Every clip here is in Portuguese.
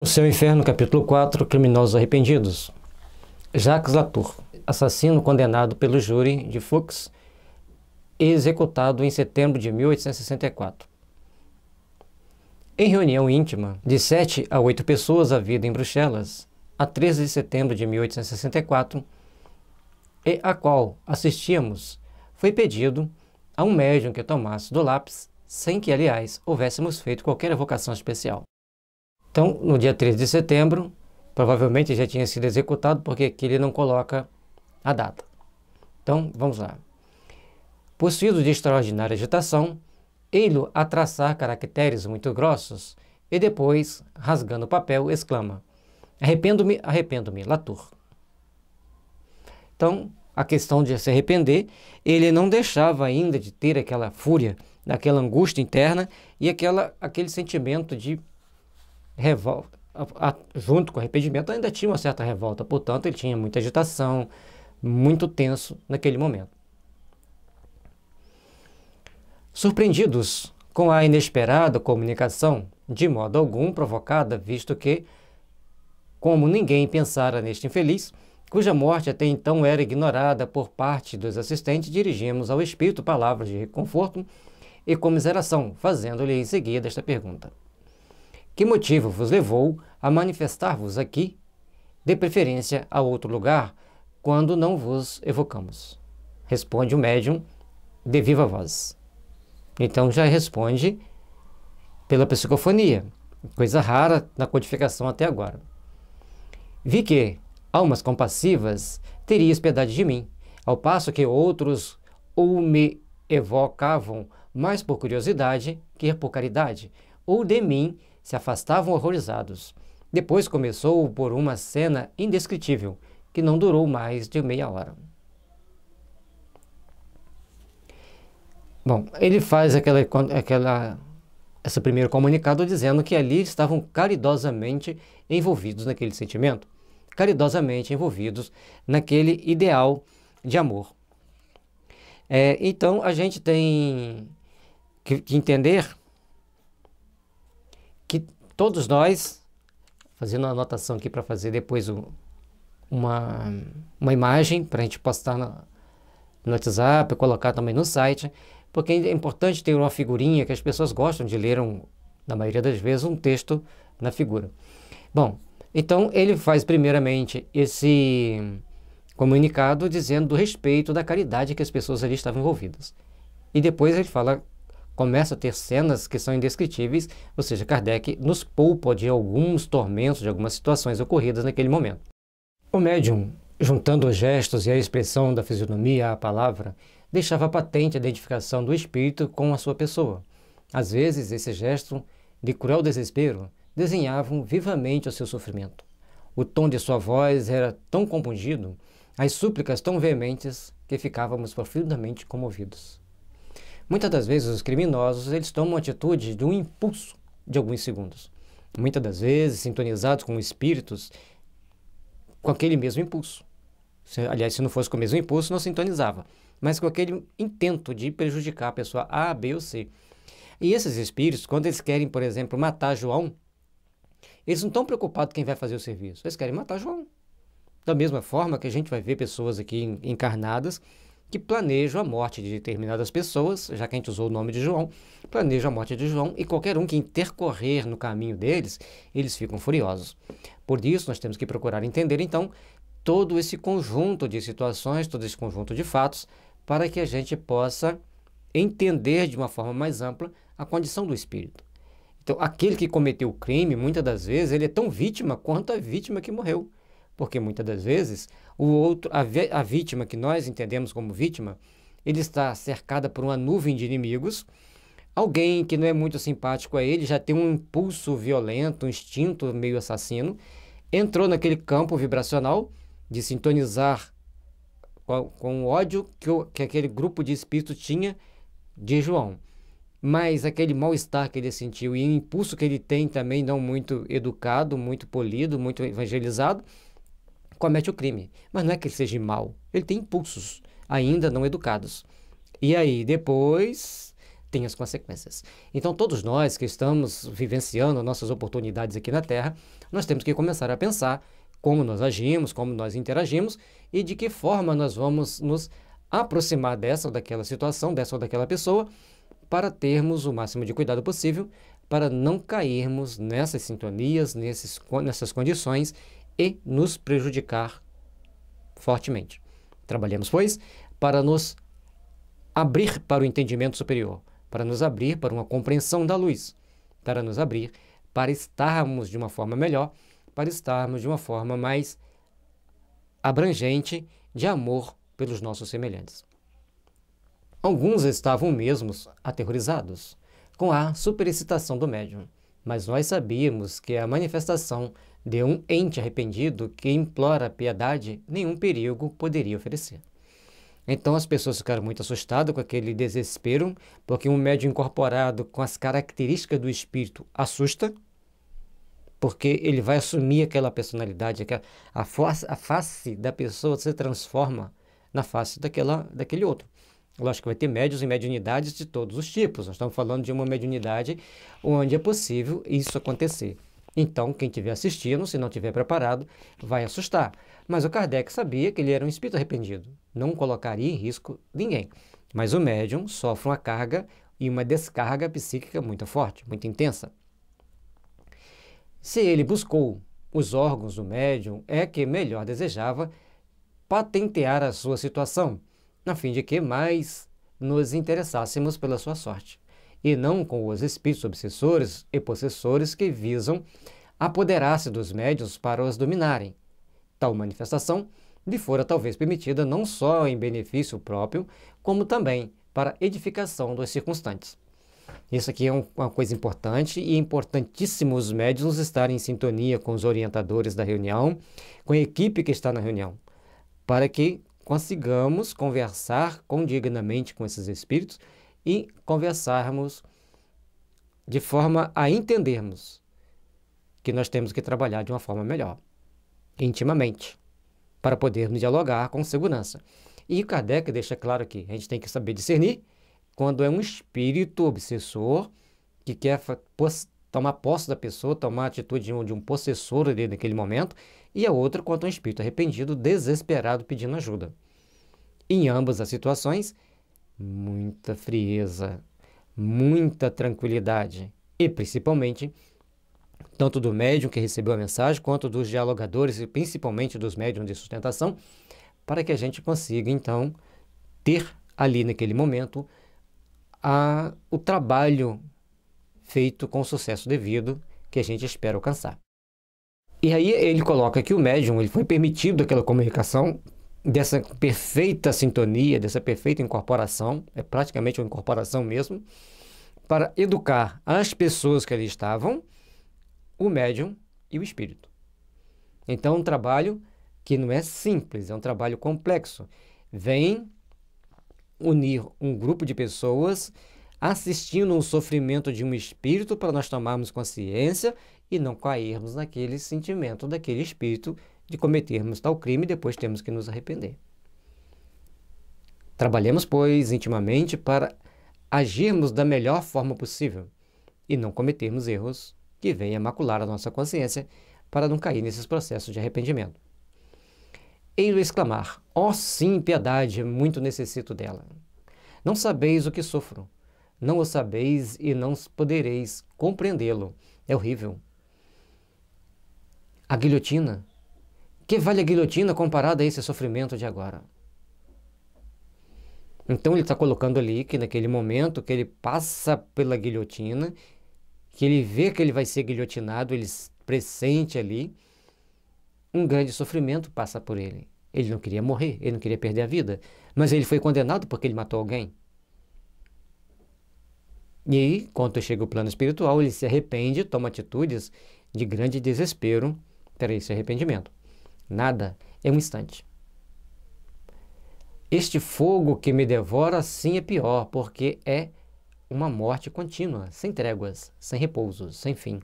O Céu e Inferno, capítulo 4, Criminosos Arrependidos. Jacques Latour, assassino condenado pelo júri de Fuchs e executado em setembro de 1864. Em reunião íntima de 7 a 8 pessoas havida em Bruxelas, a 13 de setembro de 1864, e a qual assistíamos, foi pedido a um médium que tomasse do lápis, sem que, aliás, houvéssemos feito qualquer evocação especial. Então, no dia 13 de setembro, provavelmente já tinha sido executado, porque aqui ele não coloca a data. Então, vamos lá. Possuído de extraordinária agitação, ele a traçar caracteres muito grossos, e depois, rasgando o papel, exclama: "Arrependo-me, arrependo-me, Latour." Então, a questão de se arrepender, ele não deixava ainda de ter aquela fúria, aquela angústia interna e aquele sentimento de revolta. Junto com o arrependimento ainda tinha uma certa revolta, portanto ele tinha muita agitação, muito tenso naquele momento. Surpreendidos com a inesperada comunicação, de modo algum provocada, visto que, como ninguém pensara neste infeliz, cuja morte até então era ignorada por parte dos assistentes, dirigimos ao espírito palavras de reconforto e comiseração, fazendo-lhe em seguida esta pergunta: "Que motivo vos levou a manifestar-vos aqui, de preferência a outro lugar, quando não vos evocamos?" Responde o médium de viva voz. Então já responde pela psicofonia, coisa rara na codificação até agora. "Vi que, almas compassivas, terias piedade de mim, ao passo que outros ou me evocavam mais por curiosidade que por caridade, ou de mim se afastavam horrorizados. Depois começou por uma cena indescritível, que não durou mais de meia hora." Bom, ele faz esse primeiro comunicado dizendo que ali estavam caridosamente envolvidos naquele sentimento, caridosamente envolvidos naquele ideal de amor. Então, a gente tem que entender que todos nós, fazendo uma anotação aqui para fazer depois uma imagem para a gente postar no WhatsApp, colocar também no site, porque é importante ter uma figurinha que as pessoas gostam de ler, na maioria das vezes, um texto na figura. Bom, então ele faz primeiramente esse comunicado dizendo do respeito, da caridade que as pessoas ali estavam envolvidas. E depois ele começa a ter cenas que são indescritíveis, ou seja, Kardec nos poupa de alguns tormentos, de algumas situações ocorridas naquele momento. O médium, juntando os gestos e a expressão da fisionomia à palavra, deixava patente a identificação do espírito com a sua pessoa. Às vezes, esse gesto de cruel desespero desenhavam vivamente o seu sofrimento. O tom de sua voz era tão compungido, as súplicas tão veementes, que ficávamos profundamente comovidos. Muitas das vezes os criminosos eles tomam atitude de um impulso de alguns segundos. Muitas das vezes sintonizados com espíritos com aquele mesmo impulso. Aliás, se não fosse com o mesmo impulso, não sintonizava, mas com aquele intento de prejudicar a pessoa A, B ou C. E esses espíritos, quando eles querem, por exemplo, matar João, eles não estão preocupados quem vai fazer o serviço, eles querem matar João. Da mesma forma que a gente vai ver pessoas aqui encarnadas que planejam a morte de determinadas pessoas, já que a gente usou o nome de João, planejam a morte de João, e qualquer um que intercorrer no caminho deles, eles ficam furiosos. Por isso, nós temos que procurar entender, então, todo esse conjunto de situações, todo esse conjunto de fatos, para que a gente possa entender de uma forma mais ampla a condição do espírito. Então, aquele que cometeu o crime, muitas das vezes, ele é tão vítima quanto a vítima que morreu. Porque muitas das vezes, a vítima que nós entendemos como vítima, ele está cercada por uma nuvem de inimigos. Alguém que não é muito simpático a ele, já tem um impulso violento, um instinto meio assassino, entrou naquele campo vibracional de sintonizar com o ódio que aquele grupo de espíritos tinha de João. Mas aquele mal-estar que ele sentiu e o impulso que ele tem também não muito educado, muito polido, muito evangelizado, comete o crime. Mas não é que ele seja mau, ele tem impulsos ainda não educados. E aí depois tem as consequências. Então, todos nós que estamos vivenciando nossas oportunidades aqui na Terra, nós temos que começar a pensar como nós agimos, como nós interagimos e de que forma nós vamos nos aproximar dessa ou daquela situação, dessa ou daquela pessoa, para termos o máximo de cuidado possível, para não cairmos nessas sintonias, nessas condições e nos prejudicar fortemente. Trabalhemos, pois, para nos abrir para o entendimento superior, para nos abrir para uma compreensão da luz, para nos abrir para estarmos de uma forma melhor, para estarmos de uma forma mais abrangente de amor pelos nossos semelhantes. Alguns estavam mesmo aterrorizados com a superexcitação do médium, mas nós sabíamos que a manifestação de um ente arrependido que implora piedade nenhum perigo poderia oferecer. Então as pessoas ficaram muito assustadas com aquele desespero, porque um médium incorporado com as características do espírito assusta, porque ele vai assumir aquela personalidade, a face da pessoa se transforma na face daquele outro. Lógico que vai ter médiuns e mediunidades de todos os tipos. Nós estamos falando de uma mediunidade onde é possível isso acontecer. Então, quem estiver assistindo, se não estiver preparado, vai assustar. Mas o Kardec sabia que ele era um espírito arrependido. Não colocaria em risco ninguém. Mas o médium sofre uma carga e uma descarga psíquica muito forte, muito intensa. Se ele buscou os órgãos do médium, é que melhor desejava patentear a sua situação, a fim de que mais nos interessássemos pela sua sorte, e não com os espíritos obsessores e possessores que visam apoderar-se dos médiuns para os dominarem. Tal manifestação lhe fora talvez permitida não só em benefício próprio, como também para edificação dos circunstantes. Isso aqui é uma coisa importante e é importantíssimo os médiuns estarem em sintonia com os orientadores da reunião, com a equipe que está na reunião, para que consigamos conversar condignamente com esses espíritos e conversarmos de forma a entendermos que nós temos que trabalhar de uma forma melhor, intimamente, para podermos dialogar com segurança. E Kardec deixa claro que a gente tem que saber discernir quando é um espírito obsessor que quer tomar posse da pessoa, tomar a atitude de um possessor ali naquele momento, e a outra quanto um espírito arrependido, desesperado, pedindo ajuda. Em ambas as situações, muita frieza, muita tranquilidade e, principalmente, tanto do médium que recebeu a mensagem, quanto dos dialogadores e principalmente dos médiuns de sustentação, para que a gente consiga, então, ter ali naquele momento o trabalho feito com o sucesso devido que a gente espera alcançar. E aí ele coloca que o médium ele foi permitido aquela comunicação, dessa perfeita sintonia, dessa perfeita incorporação, é praticamente uma incorporação mesmo, para educar as pessoas que ali estavam, o médium e o espírito. Então, um trabalho que não é simples, é um trabalho complexo. Vem unir um grupo de pessoas assistindo um sofrimento de um espírito para nós tomarmos consciência e não cairmos naquele sentimento daquele espírito de cometermos tal crime e depois temos que nos arrepender. Trabalhemos, pois, intimamente para agirmos da melhor forma possível e não cometermos erros que venham macular a nossa consciência para não cair nesses processos de arrependimento. Ei-lo exclamar: ó sim, piedade, muito necessito dela. Não sabeis o que sofro, não o sabeis e não podereis compreendê-lo. É horrível. A guilhotina. Que vale a guilhotina comparada a esse sofrimento de agora? Então ele está colocando ali que naquele momento que ele passa pela guilhotina, que ele vê que ele vai ser guilhotinado, ele pressente ali, um grande sofrimento passa por ele. Ele não queria morrer, ele não queria perder a vida, mas ele foi condenado porque ele matou alguém. E aí, quando chega o plano espiritual, ele se arrepende, toma atitudes de grande desespero para esse arrependimento. Nada é um instante. Este fogo que me devora sim é pior, porque é uma morte contínua, sem tréguas, sem repouso, sem fim.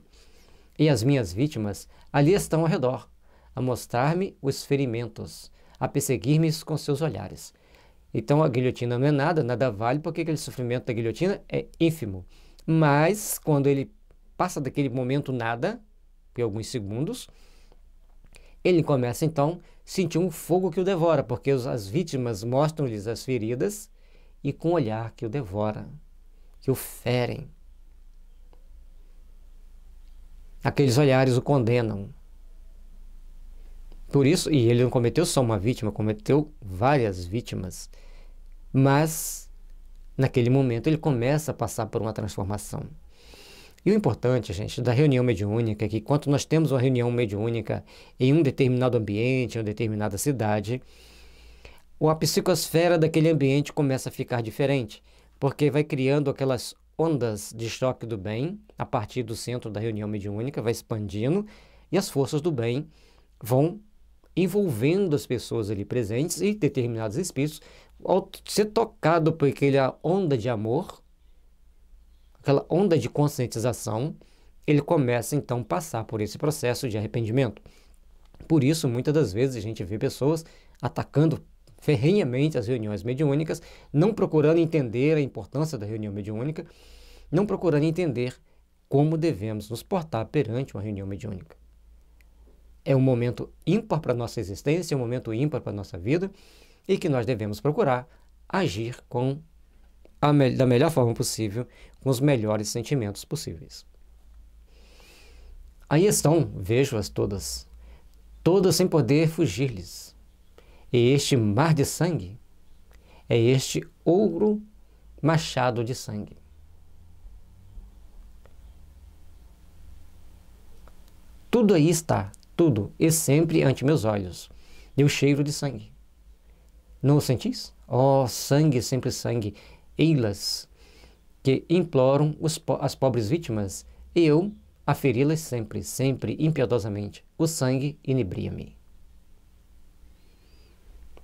E as minhas vítimas ali estão ao redor, a mostrar-me os ferimentos, a perseguir-me com seus olhares. Então a guilhotina não é nada, nada vale, porque aquele sofrimento da guilhotina é ínfimo. Mas quando ele passa daquele momento nada, por alguns segundos, ele começa então a sentir um fogo que o devora, porque as vítimas mostram-lhes as feridas e com o olhar que o devora, que o ferem. Aqueles olhares o condenam. Por isso, e ele não cometeu só uma vítima, cometeu várias vítimas. Mas, naquele momento, ele começa a passar por uma transformação. E o importante, gente, da reunião mediúnica é que, quando nós temos uma reunião mediúnica em um determinado ambiente, em uma determinada cidade, a psicosfera daquele ambiente começa a ficar diferente, porque vai criando aquelas ondas de choque do bem a partir do centro da reunião mediúnica, vai expandindo, e as forças do bem vão envolvendo as pessoas ali presentes e determinados espíritos, ao ser tocado por aquela onda de amor, aquela onda de conscientização, ele começa então a passar por esse processo de arrependimento. Por isso, muitas das vezes a gente vê pessoas atacando ferrenhamente as reuniões mediúnicas, não procurando entender a importância da reunião mediúnica, não procurando entender como devemos nos portar perante uma reunião mediúnica. É um momento ímpar para a nossa existência, é um momento ímpar para a nossa vida, e que nós devemos procurar agir da melhor forma possível, com os melhores sentimentos possíveis. Aí estão, vejo-as todas sem poder fugir-lhes. E este mar de sangue é este ouro machado de sangue. Tudo aí está, tudo, e sempre ante meus olhos, e o cheiro de sangue. Não o sentis? Oh, sangue, sempre sangue, ei-las, que imploram as pobres vítimas, e eu a feri-las sempre, sempre, impiedosamente. O sangue inebria-me.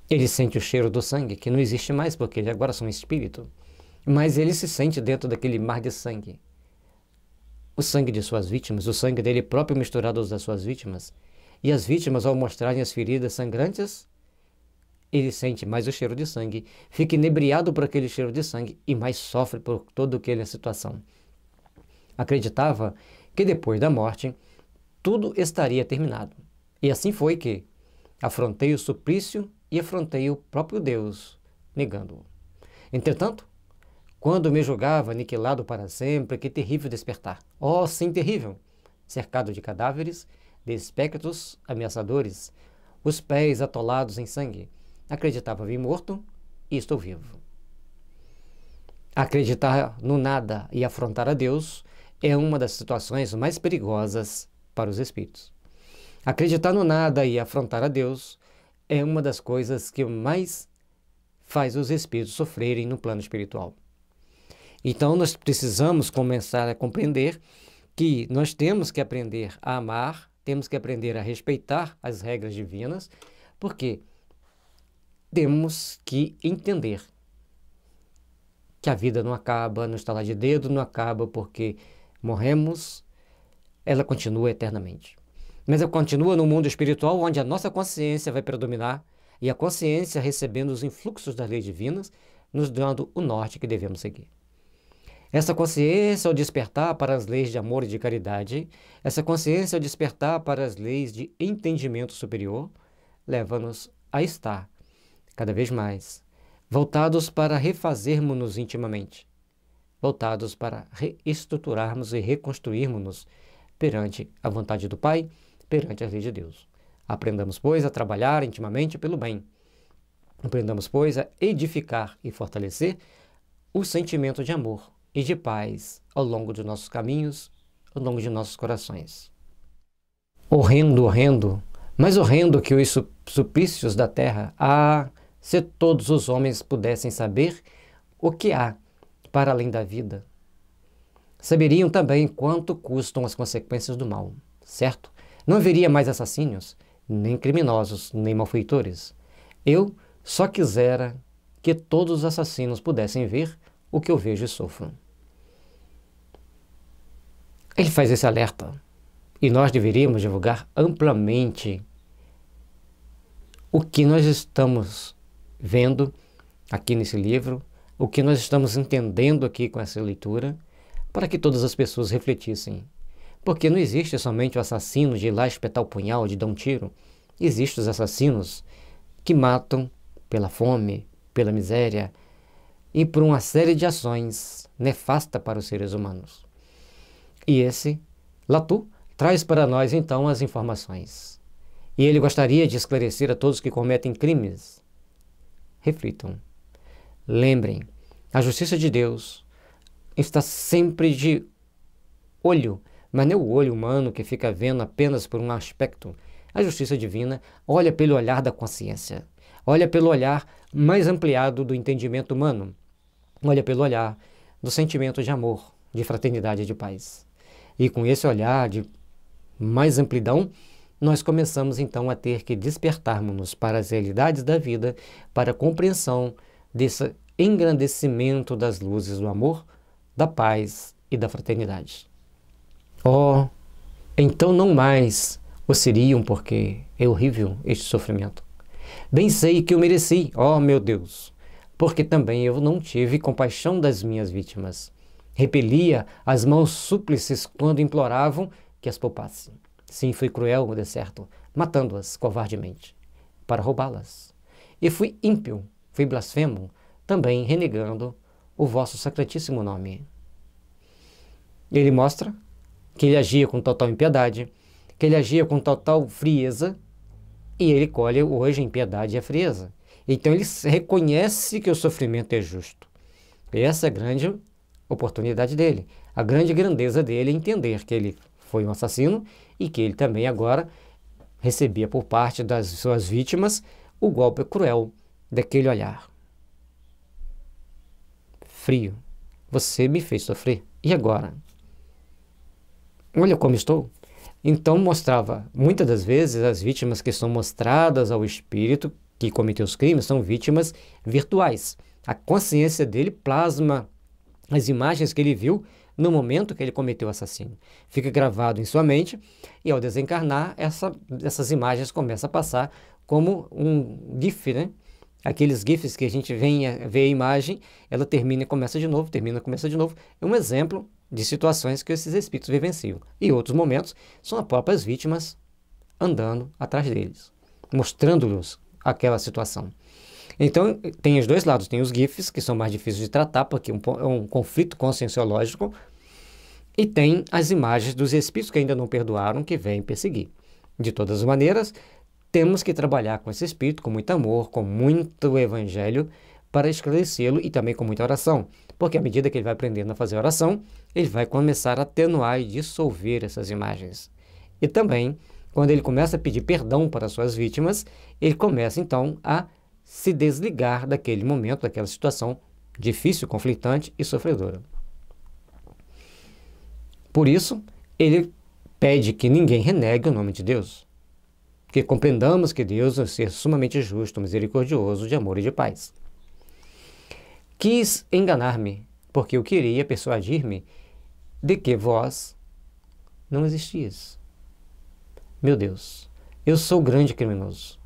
Ele sente o cheiro do sangue, que não existe mais, porque ele agora é um espírito, mas ele se sente dentro daquele mar de sangue. O sangue de suas vítimas, o sangue dele próprio misturado aos das suas vítimas. E as vítimas, ao mostrarem as feridas sangrantes, ele sente mais o cheiro de sangue, fica inebriado por aquele cheiro de sangue e mais sofre por toda aquela situação. Acreditava que depois da morte, tudo estaria terminado. E assim foi que afrontei o suplício e afrontei o próprio Deus, negando-o. Entretanto, quando me julgava aniquilado para sempre, que terrível despertar. Oh, sim, terrível! Cercado de cadáveres, de espectros ameaçadores, os pés atolados em sangue. Acreditava-me morto e estou vivo. Acreditar no nada e afrontar a Deus é uma das situações mais perigosas para os espíritos. Acreditar no nada e afrontar a Deus é uma das coisas que mais faz os espíritos sofrerem no plano espiritual. Então, nós precisamos começar a compreender que nós temos que aprender a amar, temos que aprender a respeitar as regras divinas, porque temos que entender que a vida não acaba no estalar de dedo, não acaba porque morremos, ela continua eternamente. Mas ela continua no mundo espiritual, onde a nossa consciência vai predominar, e a consciência recebendo os influxos das leis divinas, nos dando o norte que devemos seguir. Essa consciência, ao despertar para as leis de amor e de caridade, essa consciência, ao despertar para as leis de entendimento superior, leva-nos a estar, cada vez mais, voltados para refazermos-nos intimamente, voltados para reestruturarmos e reconstruirmos-nos perante a vontade do Pai, perante as leis de Deus. Aprendamos, pois, a trabalhar intimamente pelo bem. Aprendamos, pois, a edificar e fortalecer o sentimento de amor e de paz ao longo de nossos caminhos, ao longo de nossos corações. Horrendo, horrendo, mais horrendo que os suplícios da terra, se todos os homens pudessem saber o que há para além da vida, saberiam também quanto custam as consequências do mal, certo? Não haveria mais assassinos, nem criminosos, nem malfeitores. Eu só quisera que todos os assassinos pudessem ver o que eu vejo e sofro. Ele faz esse alerta, e nós deveríamos divulgar amplamente o que nós estamos vendo aqui nesse livro, o que nós estamos entendendo aqui com essa leitura, para que todas as pessoas refletissem. Porque não existe somente o assassino de ir lá espetar o punhal, de dar um tiro. Existem os assassinos que matam pela fome, pela miséria e por uma série de ações nefastas para os seres humanos. E esse Latour traz para nós então as informações. E ele gostaria de esclarecer a todos que cometem crimes. Reflitam. Lembrem, a justiça de Deus está sempre de olho, mas não é o olho humano que fica vendo apenas por um aspecto. A justiça divina olha pelo olhar da consciência, olha pelo olhar mais ampliado do entendimento humano, olha pelo olhar do sentimento de amor, de fraternidade e de paz. E com esse olhar de mais amplidão, nós começamos então a ter que despertarmos-nos para as realidades da vida, para a compreensão desse engrandecimento das luzes do amor, da paz e da fraternidade. Oh, então não mais o seriam, porque é horrível este sofrimento. Bem sei que eu mereci, oh meu Deus, porque também eu não tive compaixão das minhas vítimas. Repelia as mãos súplices quando imploravam que as poupasse. Sim, fui cruel no deserto, matando-as covardemente, para roubá-las. E fui ímpio, fui blasfemo, também renegando o vosso sacratíssimo nome. Ele mostra que ele agia com total impiedade, que ele agia com total frieza, e ele colhe hoje a impiedade e a frieza. Então ele reconhece que o sofrimento é justo. E essa é a grande oportunidade dele. A grande grandeza dele é entender que ele foi um assassino e que ele também agora recebia por parte das suas vítimas o golpe cruel daquele olhar frio. Você me fez sofrer. E agora? Olha como estou. Então mostrava, muitas das vezes, as vítimas que são mostradas ao espírito que cometeu os crimes são vítimas virtuais. A consciência dele plasma as imagens que ele viu no momento que ele cometeu o assassínio. Fica gravado em sua mente e ao desencarnar, essas imagens começam a passar como um GIF, né? Aqueles GIFs que a gente vê a imagem, ela termina e começa de novo, termina e começa de novo. É um exemplo de situações que esses espíritos vivenciam. E outros momentos são as próprias vítimas andando atrás deles, mostrando-lhes aquela situação. Então, tem os dois lados. Tem os GIFs, que são mais difíceis de tratar, porque é um conflito conscienciológico, e tem as imagens dos espíritos que ainda não perdoaram, que vêm perseguir. De todas as maneiras, temos que trabalhar com esse espírito, com muito amor, com muito evangelho, para esclarecê-lo e também com muita oração. Porque à medida que ele vai aprendendo a fazer oração, ele vai começar a atenuar e dissolver essas imagens. E também, quando ele começa a pedir perdão para suas vítimas, ele começa então a se desligar daquele momento, daquela situação difícil, conflitante e sofredora. Por isso, ele pede que ninguém renegue o nome de Deus, que compreendamos que Deus é um ser sumamente justo, misericordioso, de amor e de paz. Quis enganar-me, porque eu queria persuadir-me de que vós não existias. Meu Deus, eu sou grande criminoso.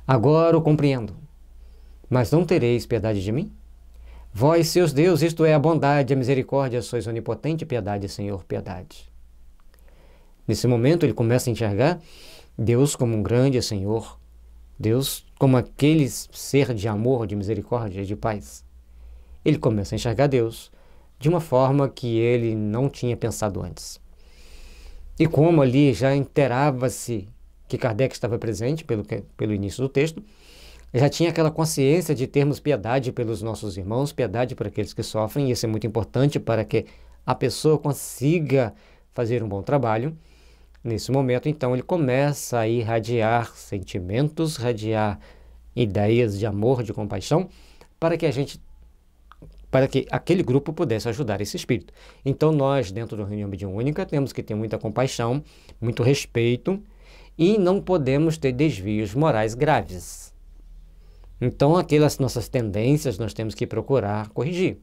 Agora o compreendo. Mas não tereis piedade de mim? Vós, seus deuses, isto é, a bondade, a misericórdia, sois onipotente, piedade, Senhor, piedade. Nesse momento ele começa a enxergar Deus como um grande Senhor, Deus como aquele ser de amor, de misericórdia, de paz. Ele começa a enxergar Deus de uma forma que ele não tinha pensado antes. E como ali já inteirava-se que Kardec estava presente, pelo início do texto, já tinha aquela consciência de termos piedade pelos nossos irmãos, piedade por aqueles que sofrem, e isso é muito importante para que a pessoa consiga fazer um bom trabalho. Nesse momento, então, ele começa a irradiar sentimentos, irradiar ideias de amor, de compaixão, para que aquele grupo pudesse ajudar esse espírito. Então, nós, dentro da reunião mediúnica, temos que ter muita compaixão, muito respeito, e não podemos ter desvios morais graves. Então, aquelas nossas tendências nós temos que procurar corrigir.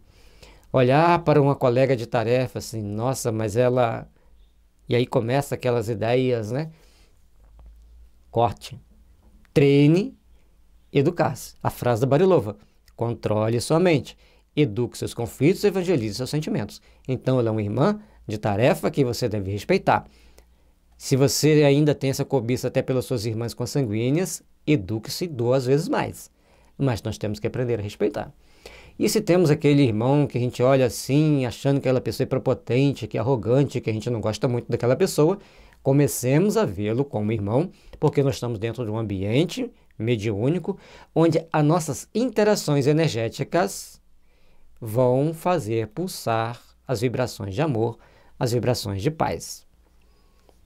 Olhar para uma colega de tarefa assim, nossa, mas ela... E aí começa aquelas ideias, né? Corte. Treine, educar-se. A frase da Barilova. controle sua mente, eduque seus conflitos e evangelize seus sentimentos. Então, ela é uma irmã de tarefa que você deve respeitar. Se você ainda tem essa cobiça até pelas suas irmãs consanguíneas, eduque-se 2 vezes mais. Mas nós temos que aprender a respeitar. E se temos aquele irmão que a gente olha assim, achando que aquela pessoa é prepotente, que é arrogante, que a gente não gosta muito daquela pessoa, comecemos a vê-lo como irmão, porque nós estamos dentro de um ambiente mediúnico, onde as nossas interações energéticas vão fazer pulsar as vibrações de amor, as vibrações de paz.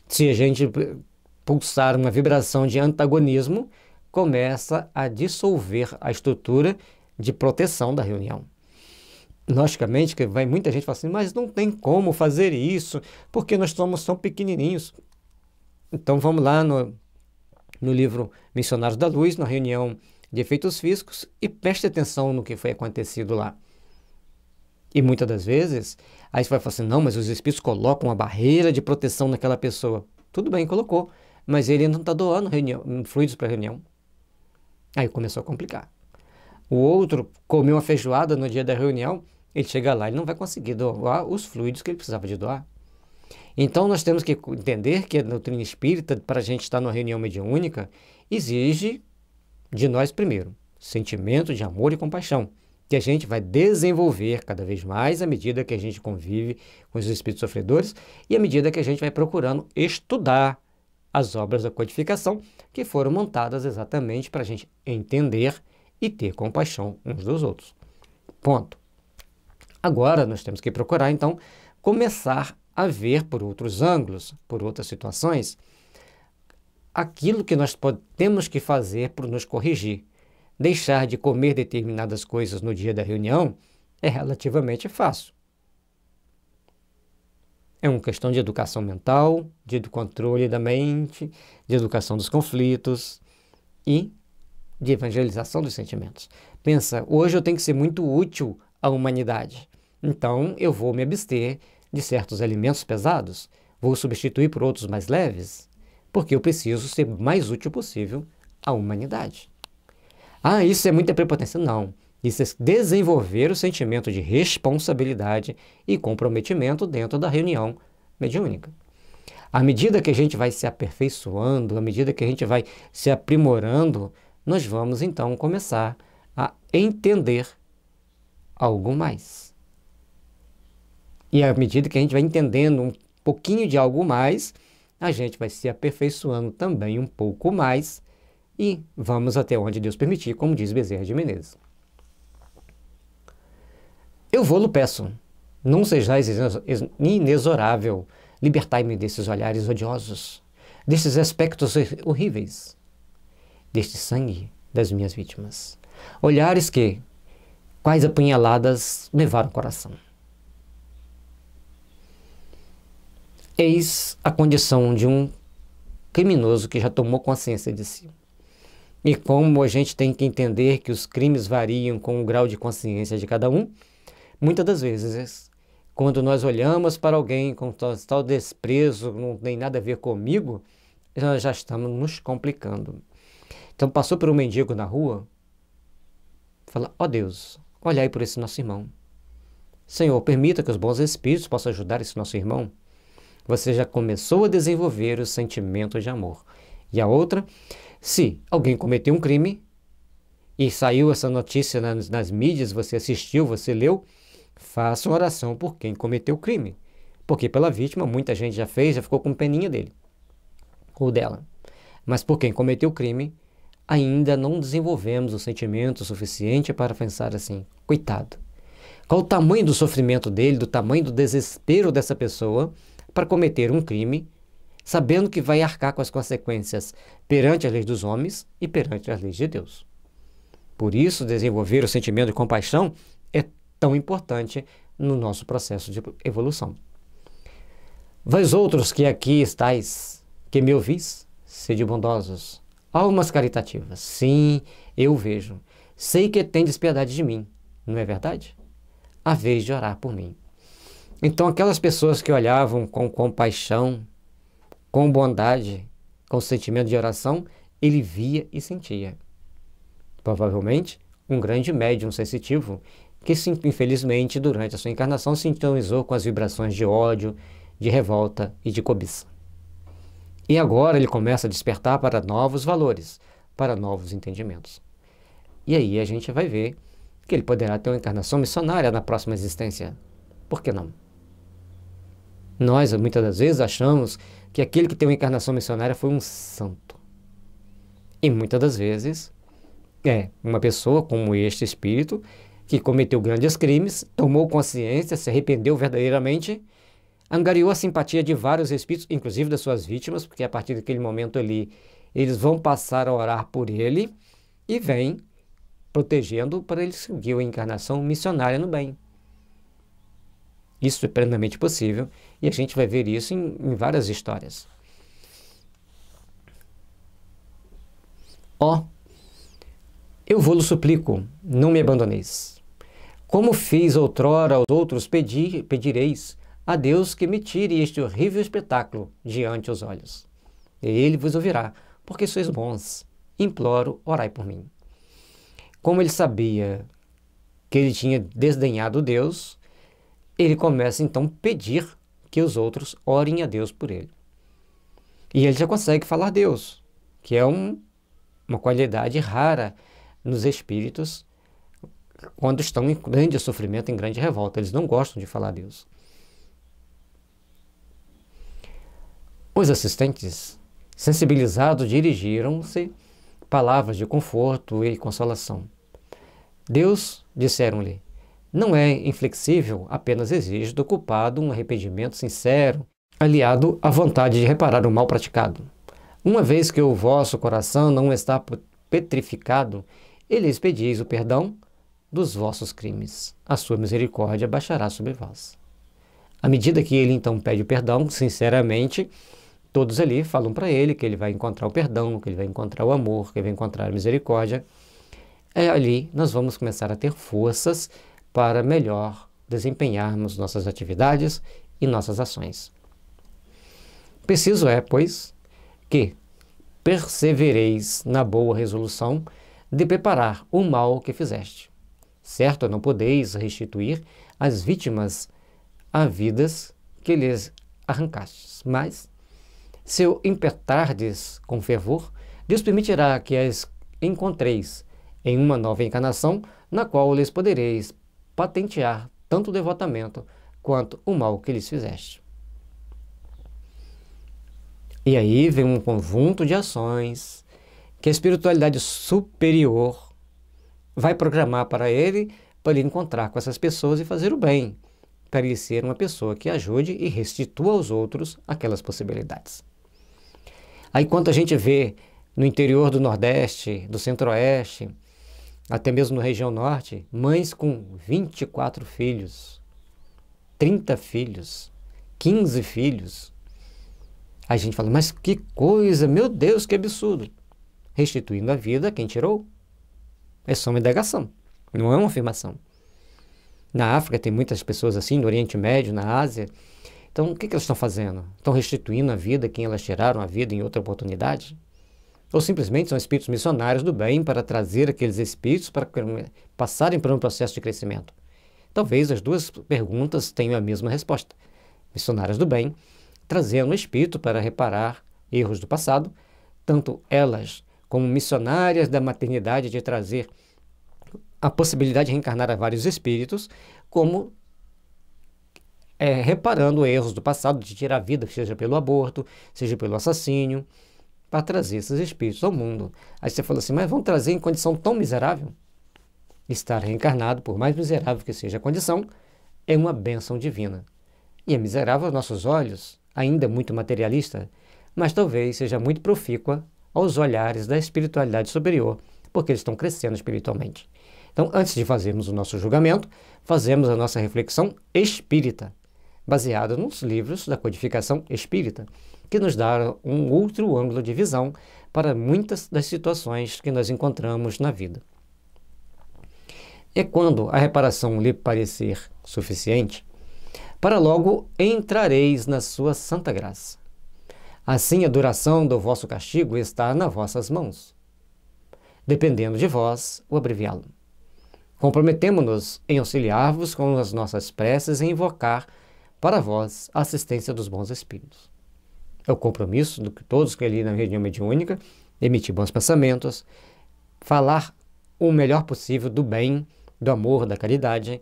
Se a gente pulsar uma vibração de antagonismo, começa a dissolver a estrutura de proteção da reunião. Logicamente que vai muita gente falar assim, mas não tem como fazer isso, porque nós somos tão pequenininhos. Então vamos lá no livro Missionários da Luz, na reunião de efeitos físicos, e preste atenção no que foi acontecido lá. E muitas das vezes, aí você vai falar assim, não, mas os espíritos colocam uma barreira de proteção naquela pessoa. Tudo bem, colocou, mas ele não está doando fluidos para a reunião. Aí começou a complicar. O outro comeu uma feijoada no dia da reunião, ele chega lá e não vai conseguir doar os fluidos que ele precisava de doar. Então nós temos que entender que a doutrina espírita, para a gente estar numa reunião mediúnica, exige de nós primeiro sentimento de amor e compaixão, que a gente vai desenvolver cada vez mais à medida que a gente convive com os espíritos sofredores e à medida que a gente vai procurando estudar as obras da codificação que foram montadas exatamente para a gente entender e ter compaixão uns dos outros. Ponto. Agora nós temos que procurar, então, começar a ver por outros ângulos, por outras situações, aquilo que nós temos que fazer para nos corrigir. Deixar de comer determinadas coisas no dia da reunião é relativamente fácil. É uma questão de educação mental, de controle da mente, de educação dos conflitos e de evangelização dos sentimentos. Pensa, hoje eu tenho que ser muito útil à humanidade, então eu vou me abster de certos alimentos pesados, vou substituir por outros mais leves, porque eu preciso ser o mais útil possível à humanidade. Ah, isso é muita prepotência. Não. Isso é desenvolver o sentimento de responsabilidade e comprometimento dentro da reunião mediúnica. À medida que a gente vai se aperfeiçoando, à medida que a gente vai se aprimorando, nós vamos então começar a entender algo mais. E à medida que a gente vai entendendo um pouquinho de algo mais, a gente vai se aperfeiçoando também um pouco mais e vamos até onde Deus permitir, como diz Bezerra de Menezes. Eu vou-lo peço, não sejais inexorável, libertai-me desses olhares odiosos, desses aspectos horríveis, deste sangue das minhas vítimas. Olhares que, quais apunhaladas, levaram o coração. Eis a condição de um criminoso que já tomou consciência de si. E como a gente tem que entender que os crimes variam com o grau de consciência de cada um, muitas das vezes, quando nós olhamos para alguém com tal desprezo, não tem nada a ver comigo, nós já estamos nos complicando. Então passou por um mendigo na rua, fala, ó Deus, olhai por esse nosso irmão. Senhor, permita que os bons espíritos possam ajudar esse nosso irmão. Você já começou a desenvolver o sentimento de amor. E a outra, se alguém cometeu um crime e saiu essa notícia nas mídias, você assistiu, você leu, faça uma oração por quem cometeu o crime. Porque pela vítima, muita gente já fez, já ficou com peninha dele ou dela. Mas por quem cometeu o crime, ainda não desenvolvemos o sentimento suficiente para pensar assim, coitado. Qual o tamanho do sofrimento dele, do tamanho do desespero dessa pessoa para cometer um crime, sabendo que vai arcar com as consequências perante as leis dos homens e perante as leis de Deus. Por isso, desenvolver o sentimento de compaixão é tão importante no nosso processo de evolução. Vós outros que aqui estáis, que me ouvis, sede bondosos, almas caritativas. Sim, eu vejo. Sei que tendes piedade de mim, não é verdade? A vez de orar por mim. Então, aquelas pessoas que olhavam com compaixão, com bondade, com sentimento de oração, ele via e sentia. Provavelmente, um grande médium sensitivo que, infelizmente, durante a sua encarnação, se sintonizou com as vibrações de ódio, de revolta e de cobiça. E agora ele começa a despertar para novos valores, para novos entendimentos. E aí a gente vai ver que ele poderá ter uma encarnação missionária na próxima existência. Por que não? Nós, muitas das vezes, achamos que aquele que tem uma encarnação missionária foi um santo. E muitas das vezes é uma pessoa como este espírito que cometeu grandes crimes, tomou consciência, se arrependeu verdadeiramente, angariou a simpatia de vários espíritos, inclusive das suas vítimas, porque a partir daquele momento ali eles vão passar a orar por ele e vem protegendo para ele seguir a encarnação missionária no bem. Isso é plenamente possível e a gente vai ver isso em várias histórias. Ó, eu vou-lo suplico, não me abandoneis. Como fiz outrora aos outros, pedireis a Deus que me tire este horrível espetáculo diante os olhos. E ele vos ouvirá, porque sois bons. Imploro, orai por mim. Como ele sabia que ele tinha desdenhado Deus, ele começa então a pedir que os outros orem a Deus por ele. E ele já consegue falar a Deus, que é uma qualidade rara nos espíritos quando estão em grande sofrimento, em grande revolta. Eles não gostam de falar a Deus. Os assistentes, sensibilizados, dirigiram-se palavras de conforto e consolação. Deus, disseram-lhe, não é inflexível, apenas exige do culpado um arrependimento sincero, aliado à vontade de reparar o mal praticado. Uma vez que o vosso coração não está petrificado, e lhes pedis o perdão dos vossos crimes. A sua misericórdia baixará sobre vós. À medida que ele então pede o perdão, sinceramente, todos ali falam para ele que ele vai encontrar o perdão, que ele vai encontrar o amor, que ele vai encontrar a misericórdia. Ali nós vamos começar a ter forças para melhor desempenharmos nossas atividades e nossas ações. Preciso é, pois, que persevereis na boa resolução de preparar o mal que fizeste. Certo, não podeis restituir as vítimas a vidas que lhes arrancastes, mas, se o impetrardes com fervor, Deus permitirá que as encontreis em uma nova encarnação, na qual lhes podereis patentear tanto o devotamento quanto o mal que lhes fizeste. E aí vem um conjunto de ações que a espiritualidade superior vai programar para ele encontrar com essas pessoas e fazer o bem, para ele ser uma pessoa que ajude e restitua aos outros aquelas possibilidades. Aí quando a gente vê no interior do Nordeste, do Centro-Oeste, até mesmo na região Norte, mães com 24 filhos, 30 filhos, 15 filhos, a gente fala, mas que coisa, meu Deus, que absurdo. Restituindo a vida a quem tirou. É só uma indagação, não é uma afirmação. Na África tem muitas pessoas assim, no Oriente Médio, na Ásia. Então, o que elas estão fazendo? Estão restituindo a vida a quem elas tiraram a vida em outra oportunidade? Ou simplesmente são espíritos missionários do bem para trazer aqueles espíritos para passarem por um processo de crescimento? Talvez as duas perguntas tenham a mesma resposta. Missionários do bem, trazendo o espírito para reparar erros do passado, tanto elas como missionárias da maternidade de trazer a possibilidade de reencarnar a vários espíritos, como reparando erros do passado, de tirar a vida, seja pelo aborto, seja pelo assassínio, para trazer esses espíritos ao mundo. Aí você fala assim, mas vão trazer em condição tão miserável? Estar reencarnado, por mais miserável que seja a condição, é uma bênção divina. E é miserável aos nossos olhos, ainda muito materialista, mas talvez seja muito profícua aos olhares da espiritualidade superior, porque eles estão crescendo espiritualmente. Então, antes de fazermos o nosso julgamento, fazemos a nossa reflexão espírita, baseada nos livros da codificação espírita, que nos dá um outro ângulo de visão para muitas das situações que nós encontramos na vida. E quando a reparação lhe parecer suficiente, para logo entrareis na sua santa graça. Assim a duração do vosso castigo está nas vossas mãos, dependendo de vós o abreviá-lo. Comprometemo-nos em auxiliar-vos com as nossas preces e invocar para vós a assistência dos bons espíritos. É o compromisso do que todos que ali na reunião mediúnica, emitir bons pensamentos, falar o melhor possível do bem, do amor, da caridade,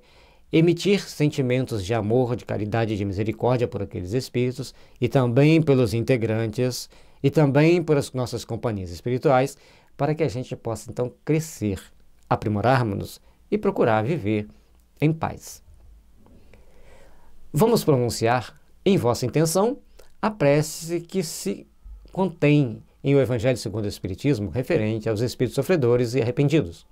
emitir sentimentos de amor, de caridade e de misericórdia por aqueles espíritos e também pelos integrantes e também por as nossas companhias espirituais, para que a gente possa então crescer, aprimorarmos-nos e procurar viver em paz. Vamos pronunciar em vossa intenção a prece que se contém em o Evangelho segundo o Espiritismo referente aos espíritos sofredores e arrependidos.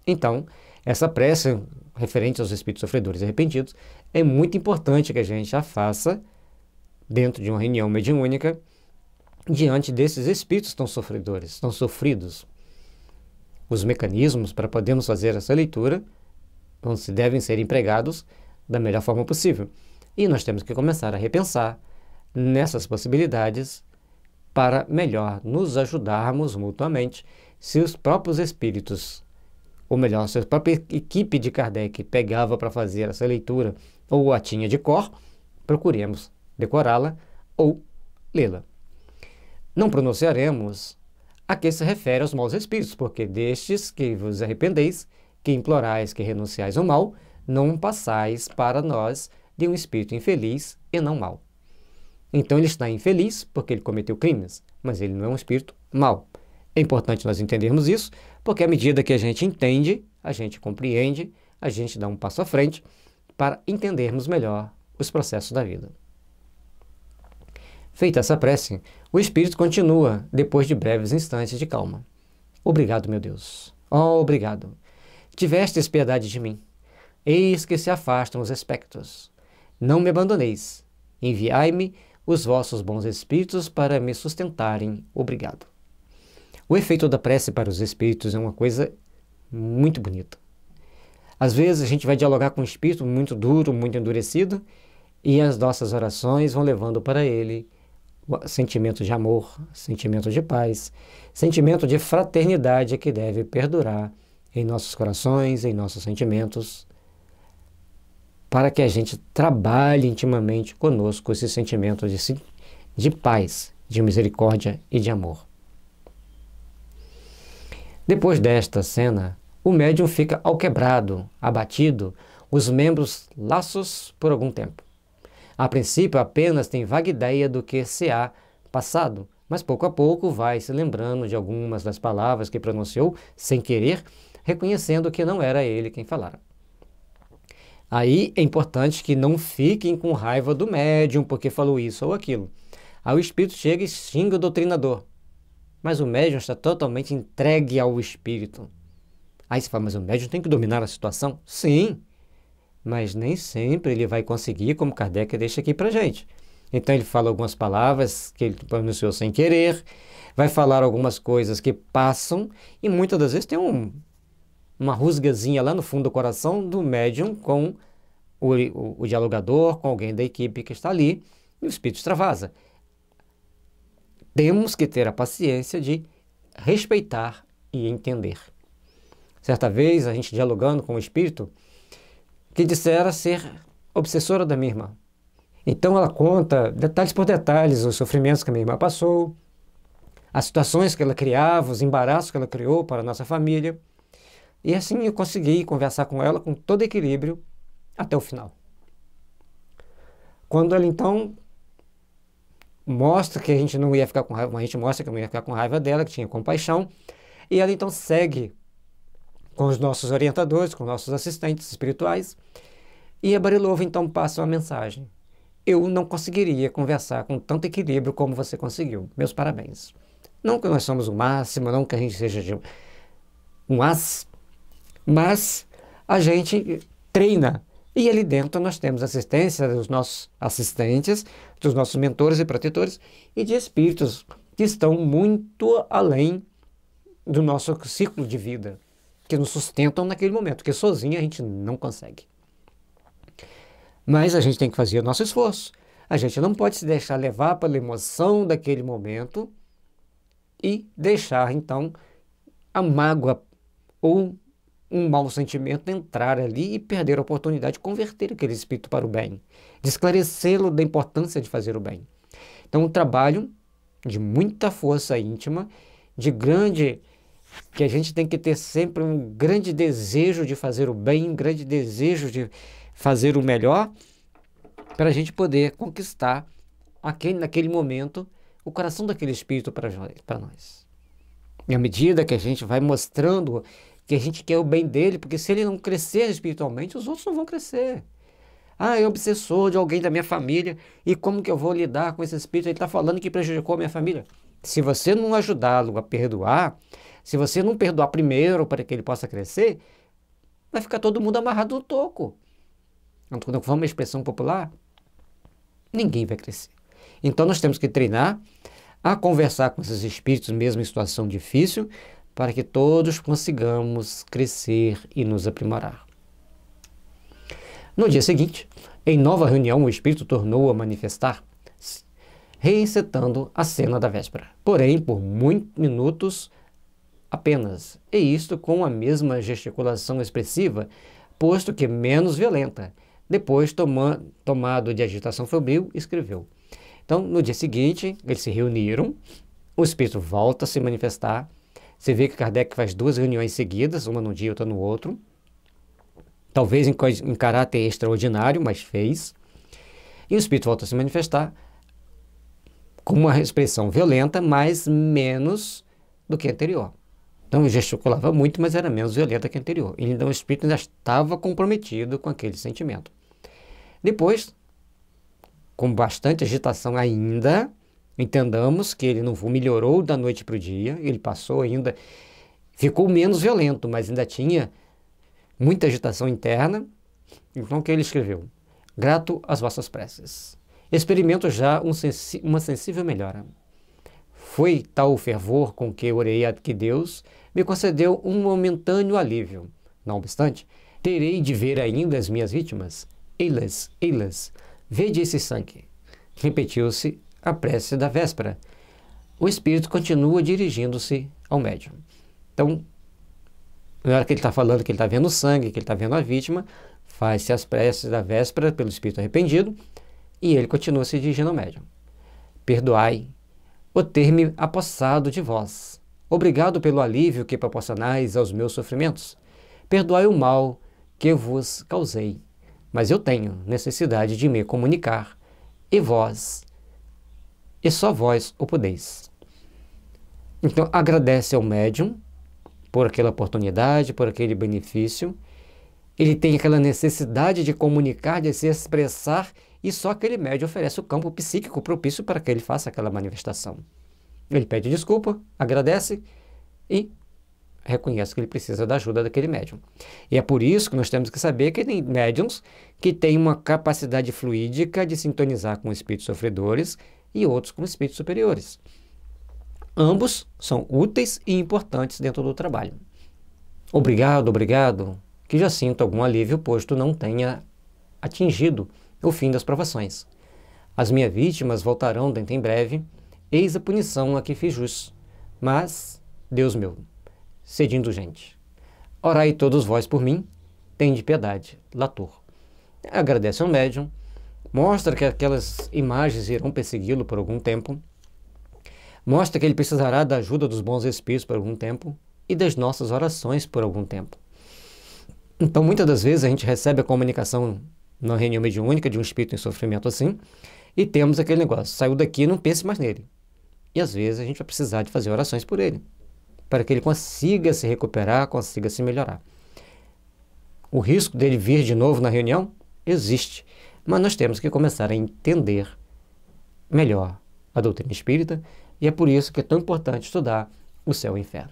Então, essa prece referente aos espíritos sofredores e arrependidos é muito importante que a gente a faça dentro de uma reunião mediúnica diante desses espíritos tão sofredores, tão sofridos. Os mecanismos para podermos fazer essa leitura devem ser empregados da melhor forma possível. E nós temos que começar a repensar nessas possibilidades para melhor nos ajudarmos mutuamente. Se os próprios espíritos, ou melhor, se a própria equipe de Kardec pegava para fazer essa leitura ou a tinha de cor, procuremos decorá-la ou lê-la. Não pronunciaremos a que se refere aos maus espíritos, porque destes que vos arrependeis, que implorais, que renunciais ao mal, não passais para nós de um espírito infeliz e não mau. Então ele está infeliz porque ele cometeu crimes, mas ele não é um espírito mau. É importante nós entendermos isso, porque à medida que a gente entende, a gente compreende, a gente dá um passo à frente para entendermos melhor os processos da vida. Feita essa prece, o espírito continua depois de breves instantes de calma. Obrigado, meu Deus. Oh, obrigado. Tivestes piedade de mim. Eis que se afastam os espectros. Não me abandoneis. Enviai-me os vossos bons espíritos para me sustentarem. Obrigado. O efeito da prece para os espíritos é uma coisa muito bonita. Às vezes a gente vai dialogar com um espírito muito duro, muito endurecido, e as nossas orações vão levando para ele sentimento de amor, sentimento de paz, sentimento de fraternidade que deve perdurar em nossos corações, em nossos sentimentos, para que a gente trabalhe intimamente conosco esse sentimento de paz, de misericórdia e de amor. Depois desta cena, o médium fica alquebrado, abatido, os membros laços por algum tempo. A princípio, apenas tem vaga ideia do que se há passado, mas pouco a pouco vai se lembrando de algumas das palavras que pronunciou sem querer, reconhecendo que não era ele quem falara. Aí é importante que não fiquem com raiva do médium porque falou isso ou aquilo. Aí o espírito chega e xinga o doutrinador, mas o médium está totalmente entregue ao espírito. Aí você fala, mas o médium tem que dominar a situação? Sim, mas nem sempre ele vai conseguir, como Kardec deixa aqui para gente. Então ele fala algumas palavras que ele pronunciou sem querer, vai falar algumas coisas que passam, e muitas das vezes tem uma rusgazinha lá no fundo do coração do médium com o dialogador, com alguém da equipe que está ali, e o espírito extravasa. Temos que ter a paciência de respeitar e entender. Certa vez, a gente dialogando com o espírito, que dissera ser obsessora da minha irmã. Então ela conta, detalhes por detalhes, os sofrimentos que a minha irmã passou, as situações que ela criava, os embaraços que ela criou para a nossa família. E assim eu consegui conversar com ela com todo equilíbrio até o final. Quando ela então mostra que a gente não ia ficar com raiva, a gente mostra que não ia ficar com raiva dela, que tinha compaixão, e ela então segue com os nossos orientadores, com nossos assistentes espirituais, e a Barilova então passa uma mensagem. Eu não conseguiria conversar com tanto equilíbrio como você conseguiu. Meus parabéns. Não que nós somos o máximo, não que a gente seja um as, mas a gente treina. E ali dentro nós temos assistência dos nossos assistentes, dos nossos mentores e protetores e de espíritos que estão muito além do nosso ciclo de vida, que nos sustentam naquele momento, porque sozinho a gente não consegue. Mas a gente tem que fazer o nosso esforço. A gente não pode se deixar levar pela emoção daquele momento e deixar, então, a mágoa ou um mau sentimento entrar ali e perder a oportunidade de converter aquele espírito para o bem, de esclarecê-lo da importância de fazer o bem. Então, um trabalho de muita força íntima, que a gente tem que ter sempre um grande desejo de fazer o bem, um grande desejo de fazer o melhor, para a gente poder conquistar naquele momento o coração daquele espírito para nós. E à medida que a gente vai mostrando que a gente quer o bem dele, porque se ele não crescer espiritualmente, os outros não vão crescer. É obsessor de alguém da minha família, e como que eu vou lidar com esse espírito? Ele está falando que prejudicou a minha família. Se você não ajudá-lo a perdoar, se você não perdoar primeiro para que ele possa crescer, vai ficar todo mundo amarrado no toco. Quando for uma expressão popular, ninguém vai crescer. Então nós temos que treinar a conversar com esses espíritos, mesmo em situação difícil, para que todos consigamos crescer e nos aprimorar. No dia seguinte, em nova reunião, o espírito tornou a manifestar, reencetando a cena da véspera, porém por muitos minutos apenas, e isto com a mesma gesticulação expressiva, posto que menos violenta. Depois, tomado de agitação febril, escreveu. Então, no dia seguinte, eles se reuniram, o espírito volta a se manifestar. Você vê que Kardec faz 2 reuniões seguidas, uma num dia e outra no outro. Talvez em caráter extraordinário, mas fez. E o espírito volta a se manifestar com uma expressão violenta, mas menos do que a anterior. Então, gesticulava muito, mas era menos violenta que a anterior. Então, o espírito ainda estava comprometido com aquele sentimento. Depois, com bastante agitação ainda, entendamos que ele não melhorou da noite para o dia, ele passou ainda, ficou menos violento, mas ainda tinha muita agitação interna. Então, o que ele escreveu? Grato às vossas preces. Experimento já uma sensível melhora. Foi tal o fervor com que orei a que Deus me concedeu um momentâneo alívio. Não obstante, terei de ver ainda as minhas vítimas. Eilas, vede esse sangue. Repetiu-se a prece da véspera. O espírito continua dirigindo-se ao médium. Então, na hora que ele está falando que ele está vendo o sangue, que ele está vendo a vítima, faz-se as preces da véspera pelo espírito arrependido e ele continua se dirigindo ao médium. Perdoai o ter-me apossado de vós. Obrigado pelo alívio que proporcionais aos meus sofrimentos. Perdoai o mal que vos causei, mas eu tenho necessidade de me comunicar, e só vós o podeis. Então, agradece ao médium por aquela oportunidade, por aquele benefício. Ele tem aquela necessidade de comunicar, de se expressar, e só aquele médium oferece o campo psíquico propício para que ele faça aquela manifestação. Ele pede desculpa, agradece e reconhece que ele precisa da ajuda daquele médium. E é por isso que nós temos que saber que tem médiums que têm uma capacidade fluídica de sintonizar com espíritos sofredores e outros com espíritos superiores. Ambos são úteis e importantes dentro do trabalho. Obrigado, que já sinto algum alívio, posto não tenha atingido o fim das provações. As minhas vítimas voltarão dentro em breve, eis a punição a que fiz jus. Mas, Deus meu, sede indulgente. Orai todos vós por mim, tende piedade. Latour. Agradece ao médium, mostra que aquelas imagens irão persegui-lo por algum tempo, mostra que ele precisará da ajuda dos bons espíritos por algum tempo e das nossas orações por algum tempo. Então, muitas das vezes a gente recebe a comunicação na reunião mediúnica de um espírito em sofrimento assim, e temos aquele negócio, saiu daqui, não pense mais nele. E às vezes a gente vai precisar de fazer orações por ele, para que ele consiga se recuperar, consiga se melhorar. O risco dele vir de novo na reunião existe, mas nós temos que começar a entender melhor a doutrina espírita, e é por isso que é tão importante estudar o céu e o inferno.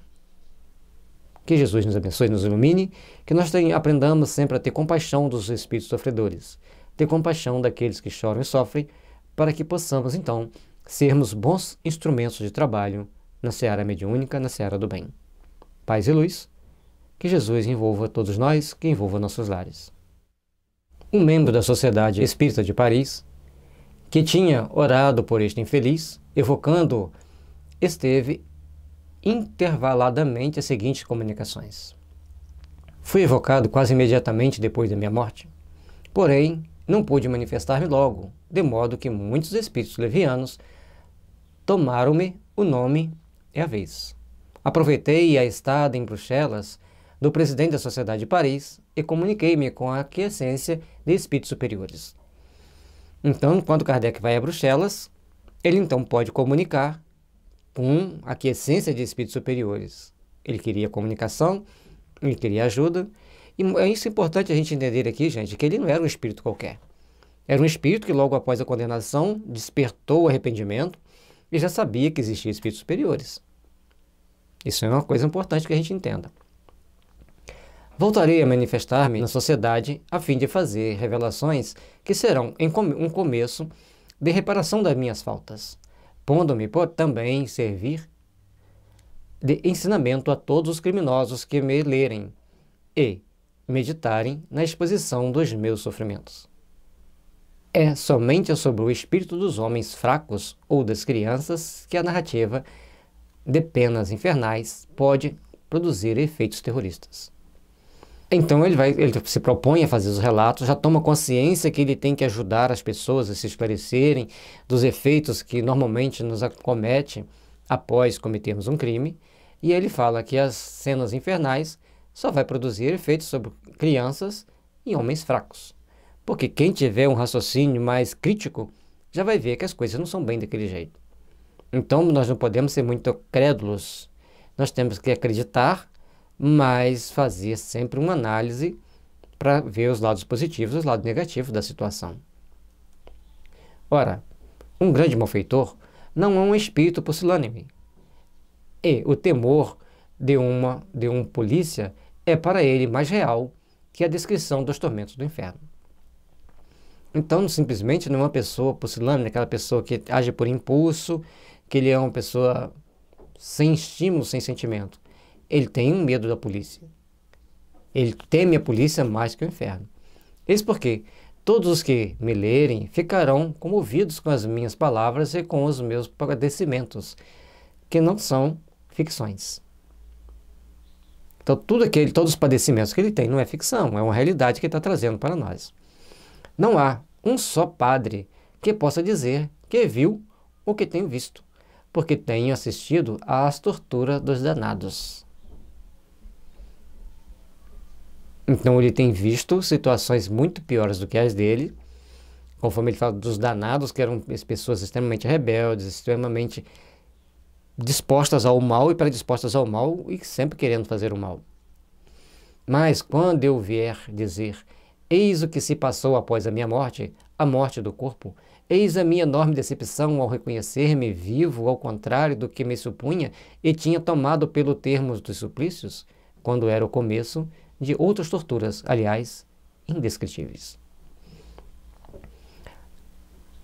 Que Jesus nos abençoe e nos ilumine, que nós aprendamos sempre a ter compaixão dos espíritos sofredores, ter compaixão daqueles que choram e sofrem, para que possamos, então, sermos bons instrumentos de trabalho na seara mediúnica, na seara do bem. Paz e luz, que Jesus envolva todos nós, que envolva nossos lares. Um membro da Sociedade Espírita de Paris, que tinha orado por este infeliz, evocando, esteve intervaladamente as seguintes comunicações. Fui evocado quase imediatamente depois da minha morte, porém não pude manifestar-me logo, de modo que muitos espíritos levianos tomaram-me o nome e a vez. Aproveitei a estada em Bruxelas do presidente da Sociedade de Paris e comuniquei-me com a aquiescência de espíritos superiores. Então, quando Kardec vai a Bruxelas, ele então pode comunicar com a aquiescência de espíritos superiores. Ele queria comunicação, ele queria ajuda, e é isso importante a gente entender aqui, gente, que ele não era um espírito qualquer. Era um espírito que logo após a condenação despertou o arrependimento e já sabia que existiam espíritos superiores. Isso é uma coisa importante que a gente entenda. Voltarei a manifestar-me na sociedade a fim de fazer revelações que serão um começo de reparação das minhas faltas, pondo-me por também servir de ensinamento a todos os criminosos que me lerem e meditarem na exposição dos meus sofrimentos. É somente sobre o espírito dos homens fracos ou das crianças que a narrativa de penas infernais pode produzir efeitos terroristas. Então ele se propõe a fazer os relatos, já toma consciência que ele tem que ajudar as pessoas a se esclarecerem dos efeitos que normalmente nos acomete após cometermos um crime, e ele fala que as cenas infernais só vai produzir efeitos sobre crianças e homens fracos. Porque quem tiver um raciocínio mais crítico já vai ver que as coisas não são bem daquele jeito. Então nós não podemos ser muito crédulos, nós temos que acreditar, mas fazer sempre uma análise para ver os lados positivos e os lados negativos da situação. Ora, um grande malfeitor não é um espírito pusilânime, e o temor de um polícia é para ele mais real que a descrição dos tormentos do inferno. Então, simplesmente não é uma pessoa pusilânime, aquela pessoa que age por impulso, que ele é uma pessoa sem estímulo, sem sentimento. Ele tem um medo da polícia. Ele teme a polícia mais que o inferno. Isso porque todos os que me lerem ficarão comovidos com as minhas palavras e com os meus padecimentos, que não são ficções. Então, todos os padecimentos que ele tem não é ficção, é uma realidade que ele está trazendo para nós. Não há um só padre que possa dizer que viu o que tem visto, porque tem assistido às torturas dos danados. Então ele tem visto situações muito piores do que as dele, conforme ele fala dos danados, que eram pessoas extremamente rebeldes, extremamente dispostas ao mal e predispostas ao mal e sempre querendo fazer o mal. Mas quando eu vier dizer, eis o que se passou após a minha morte, a morte do corpo, eis a minha enorme decepção ao reconhecer-me vivo, ao contrário do que me supunha e tinha tomado pelo termo dos suplícios, quando era o começo de outras torturas, aliás, indescritíveis.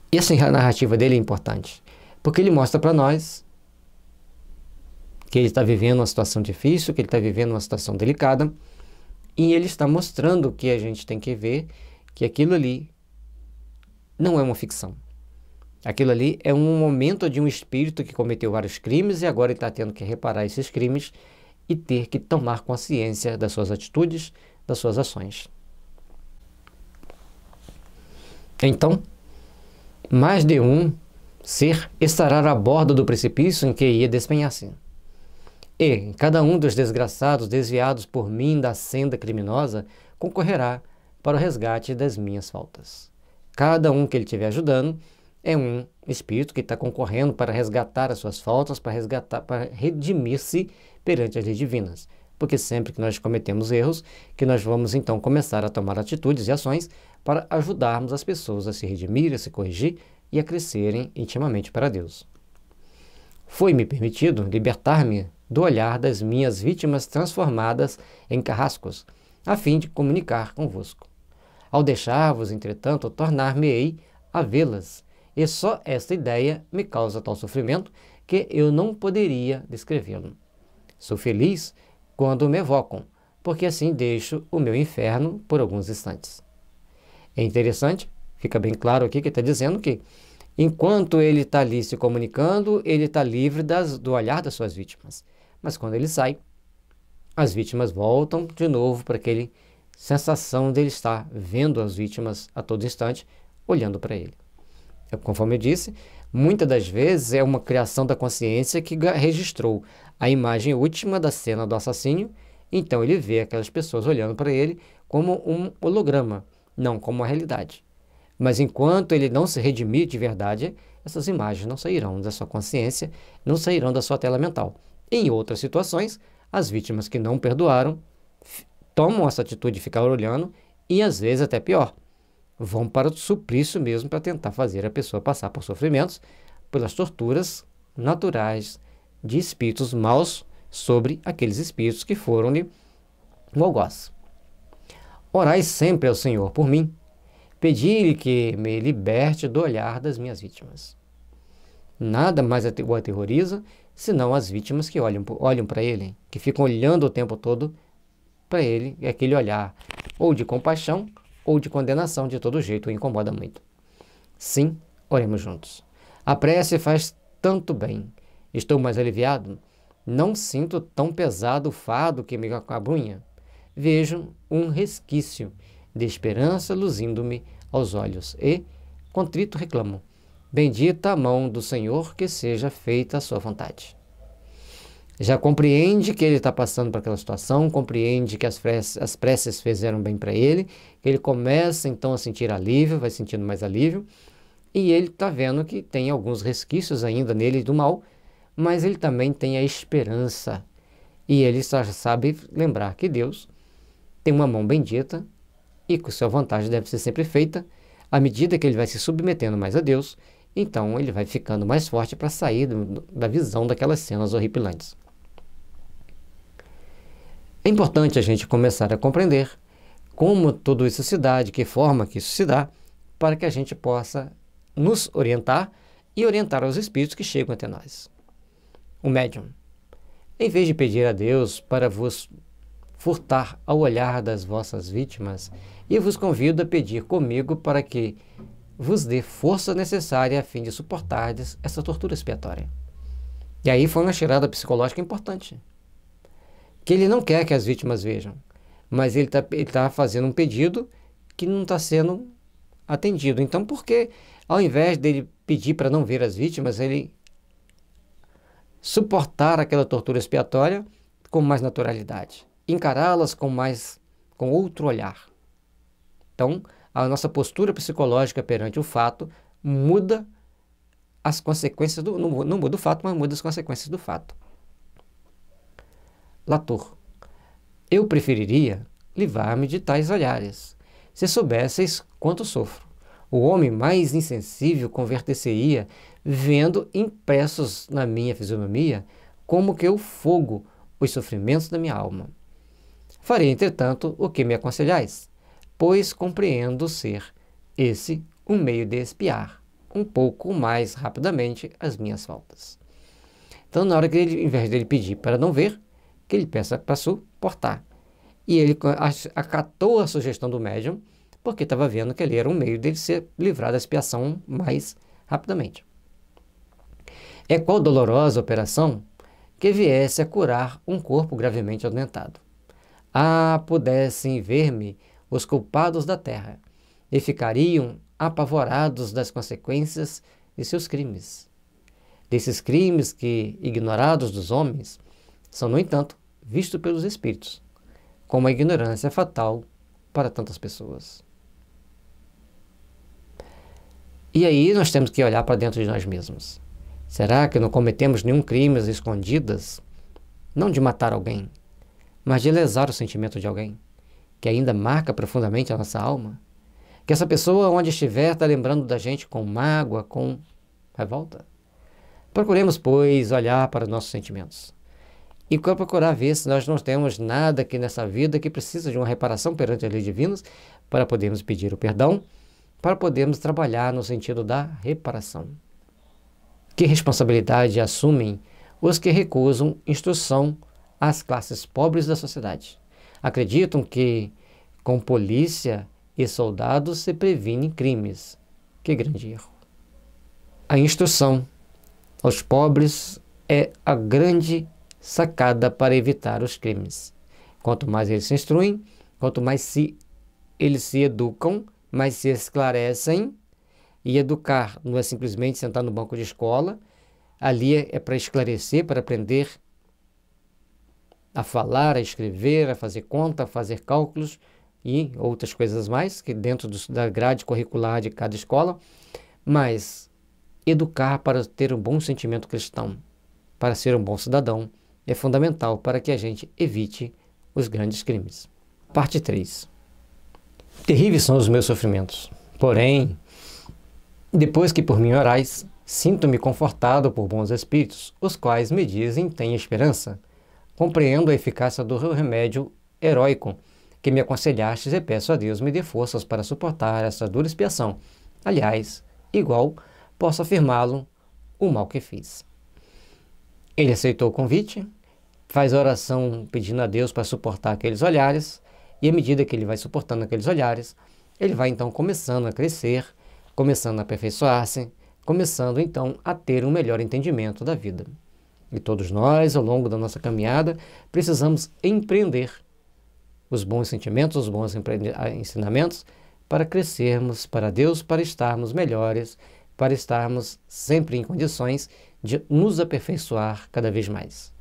E essa narrativa dele é importante, porque ele mostra para nós que ele está vivendo uma situação difícil, que ele está vivendo uma situação delicada, e ele está mostrando que a gente tem que ver que aquilo ali não é uma ficção. Aquilo ali é um momento de um espírito que cometeu vários crimes e agora ele está tendo que reparar esses crimes e ter que tomar consciência das suas atitudes, das suas ações. Então, mais de um ser estará a bordo do precipício em que ia despenhar-se. E cada um dos desgraçados desviados por mim da senda criminosa concorrerá para o resgate das minhas faltas. Cada um que ele estiver ajudando é um espírito que está concorrendo para resgatar as suas faltas, para redimir-se perante as leis divinas. Porque sempre que nós cometemos erros, que nós vamos então começar a tomar atitudes e ações para ajudarmos as pessoas a se redimir, a se corrigir e a crescerem intimamente para Deus. Foi-me permitido libertar-me do olhar das minhas vítimas transformadas em carrascos, a fim de comunicar convosco. Ao deixar-vos, entretanto, tornar-me-ei a vê-las, e só esta ideia me causa tal sofrimento que eu não poderia descrevê-lo. Sou feliz quando me evocam, porque assim deixo o meu inferno por alguns instantes. É interessante, fica bem claro aqui que está dizendo que enquanto ele está ali se comunicando, ele está livre do olhar das suas vítimas. Mas quando ele sai, as vítimas voltam de novo para aquele sensação dele estar vendo as vítimas a todo instante, olhando para ele. Conforme eu disse, muitas das vezes é uma criação da consciência que registrou a imagem última da cena do assassínio, então ele vê aquelas pessoas olhando para ele como um holograma, não como uma realidade. Mas enquanto ele não se redimir de verdade, essas imagens não sairão da sua consciência, não sairão da sua tela mental. Em outras situações, as vítimas que não perdoaram tomam essa atitude de ficar olhando e às vezes até pior, vão para o suplício mesmo para tentar fazer a pessoa passar por sofrimentos, pelas torturas naturais de espíritos maus sobre aqueles espíritos que foram-lhe o algoz. Orai sempre ao Senhor por mim, pedi-lhe que me liberte do olhar das minhas vítimas. Nada mais o aterroriza, senão as vítimas que olham para ele, que ficam olhando o tempo todo para ele, e aquele olhar ou de compaixão ou de condenação, de todo jeito, o incomoda muito. Sim, oremos juntos. A prece faz tanto bem. Estou mais aliviado. Não sinto tão pesado o fardo que me acabrunha. Vejo um resquício de esperança luzindo-me aos olhos e, contrito, reclamo: bendita a mão do Senhor, que seja feita a sua vontade. Já compreende que ele está passando por aquela situação, compreende que as preces fizeram bem para ele, que ele começa então a sentir alívio, vai sentindo mais alívio, e ele está vendo que tem alguns resquícios ainda nele do mal, mas ele também tem a esperança, e ele só sabe lembrar que Deus tem uma mão bendita e que sua vontade deve ser sempre feita. À medida que ele vai se submetendo mais a Deus, então ele vai ficando mais forte para sair da visão daquelas cenas horripilantes. É importante a gente começar a compreender como tudo isso se dá, de que forma que isso se dá, para que a gente possa nos orientar e orientar os espíritos que chegam até nós. O médium, em vez de pedir a Deus para vos furtar ao olhar das vossas vítimas, eu vos convido a pedir comigo para que vos dê força necessária a fim de suportardes essa tortura expiatória. E aí foi uma tirada psicológica importante, que ele não quer que as vítimas vejam, mas ele tá fazendo um pedido que não está sendo atendido. Então, por que, ao invés dele pedir para não ver as vítimas, ele suportar aquela tortura expiatória com mais naturalidade, encará-las com outro olhar? Então, a nossa postura psicológica perante o fato muda as consequências não muda o fato, mas muda as consequências do fato. Latour: eu preferiria livrar-me de tais olhares, se soubesseis quanto sofro. O homem mais insensível converter-se-ia, vendo impressos na minha fisionomia, como que o fogo, os sofrimentos da minha alma. Farei, entretanto, o que me aconselhais, pois compreendo ser esse um meio de expiar um pouco mais rapidamente as minhas faltas. Então, na hora que ele, em vez dele pedir para não ver, que ele peça para suportar. E ele acatou a sugestão do médium, porque estava vendo que ele era um meio dele ser livrado da expiação mais rapidamente. É qual dolorosa operação que viesse a curar um corpo gravemente adoentado. Ah, pudessem ver-me os culpados da terra, e ficariam apavorados das consequências de seus crimes. Desses crimes que, ignorados dos homens, são, no entanto, vistos pelos espíritos, como a ignorância fatal para tantas pessoas. E aí nós temos que olhar para dentro de nós mesmos. Será que não cometemos nenhum crime às escondidas? Não de matar alguém, mas de lesar o sentimento de alguém, que ainda marca profundamente a nossa alma? Que essa pessoa, onde estiver, está lembrando da gente com mágoa, com revolta? Procuremos, pois, olhar para os nossos sentimentos e procurar ver se nós não temos nada aqui nessa vida que precisa de uma reparação perante as leis divinas, para podermos pedir o perdão, para podermos trabalhar no sentido da reparação. Que responsabilidade assumem os que recusam instrução às classes pobres da sociedade? Acreditam que com polícia e soldados se previnem crimes. Que grande erro! A instrução aos pobres é a grande sacada para evitar os crimes. Quanto mais eles se instruem, quanto mais eles se educam, mais se esclarecem. E educar não é simplesmente sentar no banco de escola. Ali é para esclarecer, para aprender a falar, a escrever, a fazer conta, a fazer cálculos e outras coisas mais, que dentro da grade curricular de cada escola. Mas educar para ter um bom sentimento cristão, para ser um bom cidadão, é fundamental para que a gente evite os grandes crimes. Parte 3. Terríveis são os meus sofrimentos, porém, depois que por mim orais, sinto-me confortado por bons espíritos, os quais me dizem: tenha esperança. Compreendo a eficácia do remédio heróico que me aconselhastes e peço a Deus me dê forças para suportar essa dura expiação. Aliás, igual posso afirmá-lo, o mal que fiz. Ele aceitou o convite, faz a oração pedindo a Deus para suportar aqueles olhares, e à medida que ele vai suportando aqueles olhares, ele vai então começando a crescer, começando a aperfeiçoar-se, começando então a ter um melhor entendimento da vida. E todos nós, ao longo da nossa caminhada, precisamos empreender os bons sentimentos, os bons ensinamentos, para crescermos para Deus, para estarmos melhores, para estarmos sempre em condições de nos aperfeiçoar cada vez mais.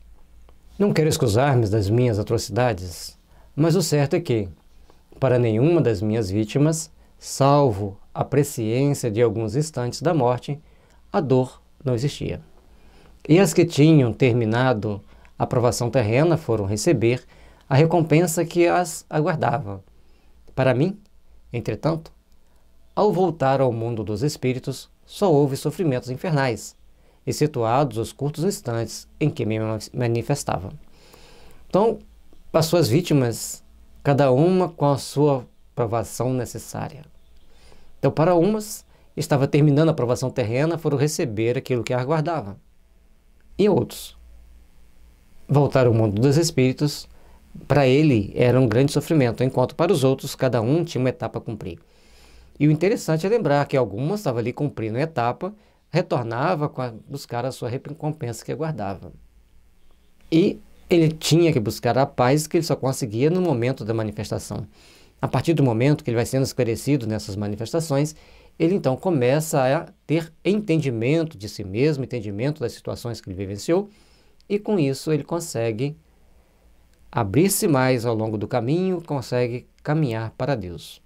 Não quero excusar-me das minhas atrocidades, mas o certo é que, para nenhuma das minhas vítimas, salvo a presciência de alguns instantes da morte, a dor não existia. E as que tinham terminado a provação terrena foram receber a recompensa que as aguardava. Para mim, entretanto, ao voltar ao mundo dos espíritos, só houve sofrimentos infernais, excetuados os curtos instantes em que me manifestava. Então, as suas vítimas, cada uma com a sua provação necessária. Então, para umas, estava terminando a provação terrena, foram receber aquilo que a aguardava. E outros voltaram ao mundo dos espíritos, para ele era um grande sofrimento, enquanto para os outros, cada um tinha uma etapa a cumprir. E o interessante é lembrar que algumas estavam ali cumprindo a etapa, retornava buscar a sua recompensa que aguardava. E ele tinha que buscar a paz que ele só conseguia no momento da manifestação. A partir do momento que ele vai sendo esclarecido nessas manifestações, ele então começa a ter entendimento de si mesmo, entendimento das situações que ele vivenciou, e com isso ele consegue abrir-se mais ao longo do caminho, consegue caminhar para Deus.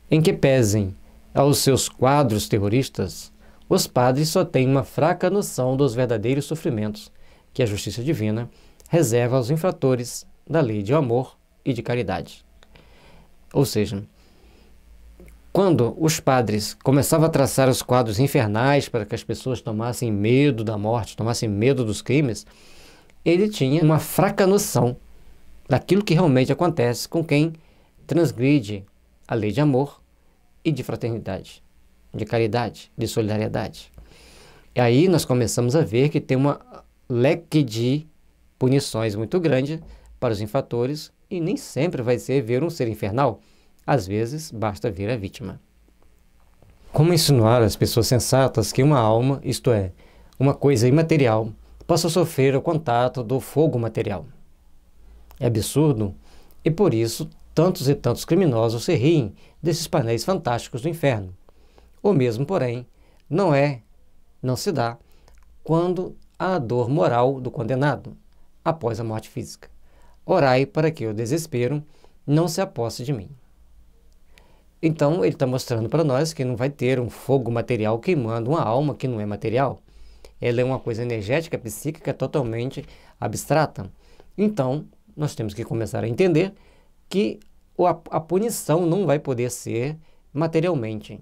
Em que pesem aos seus quadros terroristas, os padres só têm uma fraca noção dos verdadeiros sofrimentos que a justiça divina reserva aos infratores da lei de amor e de caridade. Ou seja, quando os padres começavam a traçar os quadros infernais para que as pessoas tomassem medo da morte, tomassem medo dos crimes, ele tinha uma fraca noção daquilo que realmente acontece com quem transgride a lei de amor e de fraternidade, de caridade, de solidariedade. E aí nós começamos a ver que tem uma leque de punições muito grande para os infratores, e nem sempre vai ser ver um ser infernal. Às vezes, basta ver a vítima. Como insinuar às pessoas sensatas que uma alma, isto é, uma coisa imaterial, possa sofrer o contato do fogo material? É absurdo, e por isso tantos e tantos criminosos se riem desses painéis fantásticos do inferno. O mesmo, porém, não se dá quando há a dor moral do condenado, após a morte física. Orai para que o desespero não se aposse de mim. Então, ele está mostrando para nós que não vai ter um fogo material queimando uma alma que não é material. Ela é uma coisa energética, psíquica, totalmente abstrata. Então, nós temos que começar a entender que a punição não vai poder ser materialmente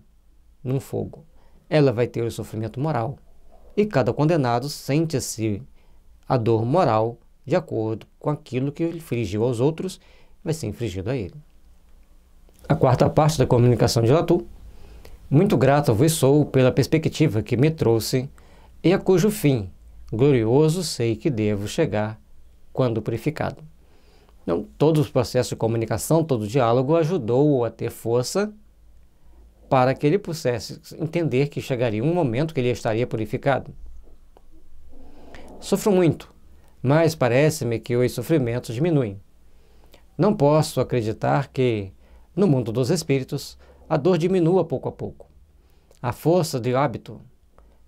num fogo. Ela vai ter o sofrimento moral. E cada condenado sente-se a dor moral de acordo com aquilo que ele infligiu aos outros, vai ser infligido a ele. A quarta parte da comunicação de Latour. Muito grato vos sou pela perspectiva que me trouxe e a cujo fim glorioso sei que devo chegar quando purificado. Então, todo o processo de comunicação, todo o diálogo ajudou-o a ter força para que ele pudesse entender que chegaria um momento que ele estaria purificado. Sofro muito, mas parece-me que os sofrimentos diminuem. Não posso acreditar que, no mundo dos espíritos, a dor diminua pouco a pouco. A força de hábito,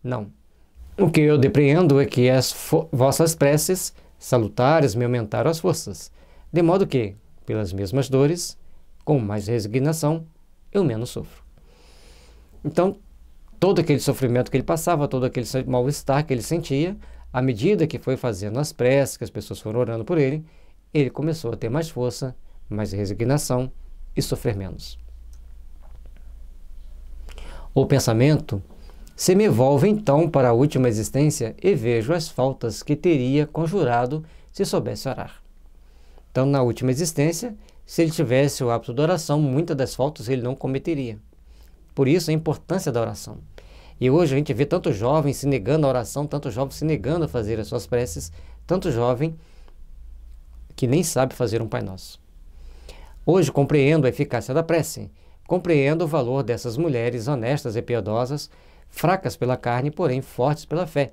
não. O que eu depreendo é que as vossas preces salutares me aumentaram as forças, de modo que, pelas mesmas dores, com mais resignação, eu menos sofro. Então, todo aquele sofrimento que ele passava, todo aquele mal-estar que ele sentia, à medida que foi fazendo as preces, que as pessoas foram orando por ele, ele começou a ter mais força, mais resignação e sofrer menos. O pensamento se me envolve então para a última existência e vejo as faltas que teria conjurado se soubesse orar. Então, na última existência, se ele tivesse o hábito da oração, muitas das faltas ele não cometeria. Por isso a importância da oração. E hoje a gente vê tanto jovem se negando à oração, tanto jovem se negando a fazer as suas preces, tanto jovem que nem sabe fazer um Pai Nosso. Hoje compreendo a eficácia da prece, compreendo o valor dessas mulheres honestas e piedosas, fracas pela carne, porém fortes pela fé.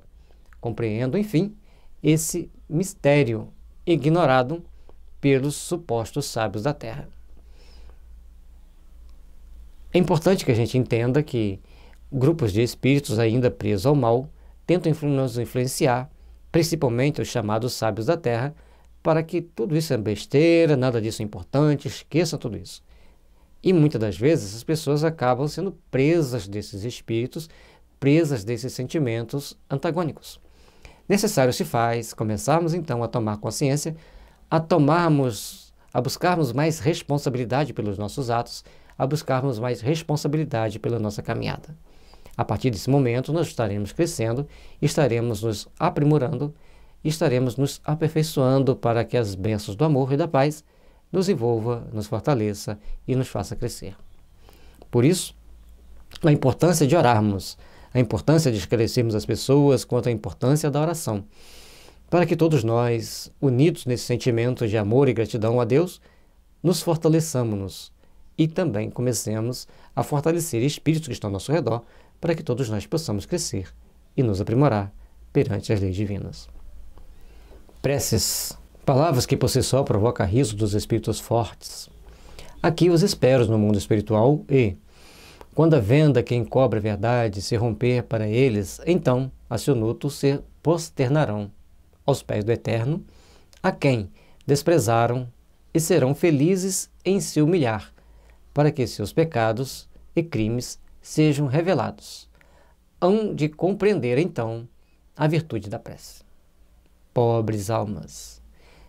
Compreendo, enfim, esse mistério ignorado pelos supostos sábios da Terra. É importante que a gente entenda que grupos de espíritos ainda presos ao mal tentam nos influenciar, principalmente os chamados sábios da Terra, para que tudo isso é besteira, nada disso é importante, esqueçam tudo isso. E muitas das vezes as pessoas acabam sendo presas desses espíritos, presas desses sentimentos antagônicos. Necessário se faz começarmos então a tomar consciência, a buscarmos mais responsabilidade pelos nossos atos, a buscarmos mais responsabilidade pela nossa caminhada. A partir desse momento nós estaremos crescendo, estaremos nos aprimorando, estaremos nos aperfeiçoando para que as bênçãos do amor e da paz nos envolva, nos fortaleça e nos faça crescer. Por isso, a importância de orarmos, a importância de esclarecermos as pessoas quanto à importância da oração, para que todos nós, unidos nesse sentimento de amor e gratidão a Deus, nos fortaleçamos e também comecemos a fortalecer espíritos que estão ao nosso redor, para que todos nós possamos crescer e nos aprimorar perante as leis divinas. Preces, palavras que por si só provocam riso dos espíritos fortes. Aqui os espero no mundo espiritual e, quando a venda que encobre a verdade se romper para eles, então, a seu luto se prosternarão aos pés do Eterno, a quem desprezaram e serão felizes em se humilhar, para que seus pecados e crimes sejam revelados. Hão de compreender, então, a virtude da prece. Pobres almas,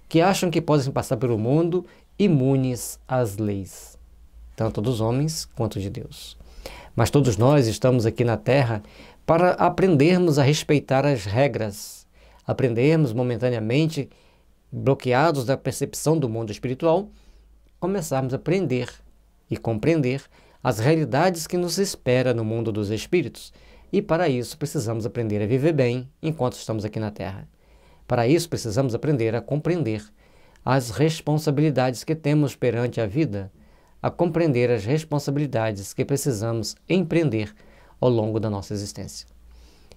que acham que podem passar pelo mundo imunes às leis, tanto dos homens quanto de Deus. Mas todos nós estamos aqui na Terra para aprendermos a respeitar as regras, aprendermos momentaneamente, bloqueados da percepção do mundo espiritual, começarmos a aprender e compreender as realidades que nos espera no mundo dos espíritos. E para isso precisamos aprender a viver bem enquanto estamos aqui na Terra. Para isso precisamos aprender a compreender as responsabilidades que temos perante a vida, a compreender as responsabilidades que precisamos empreender ao longo da nossa existência.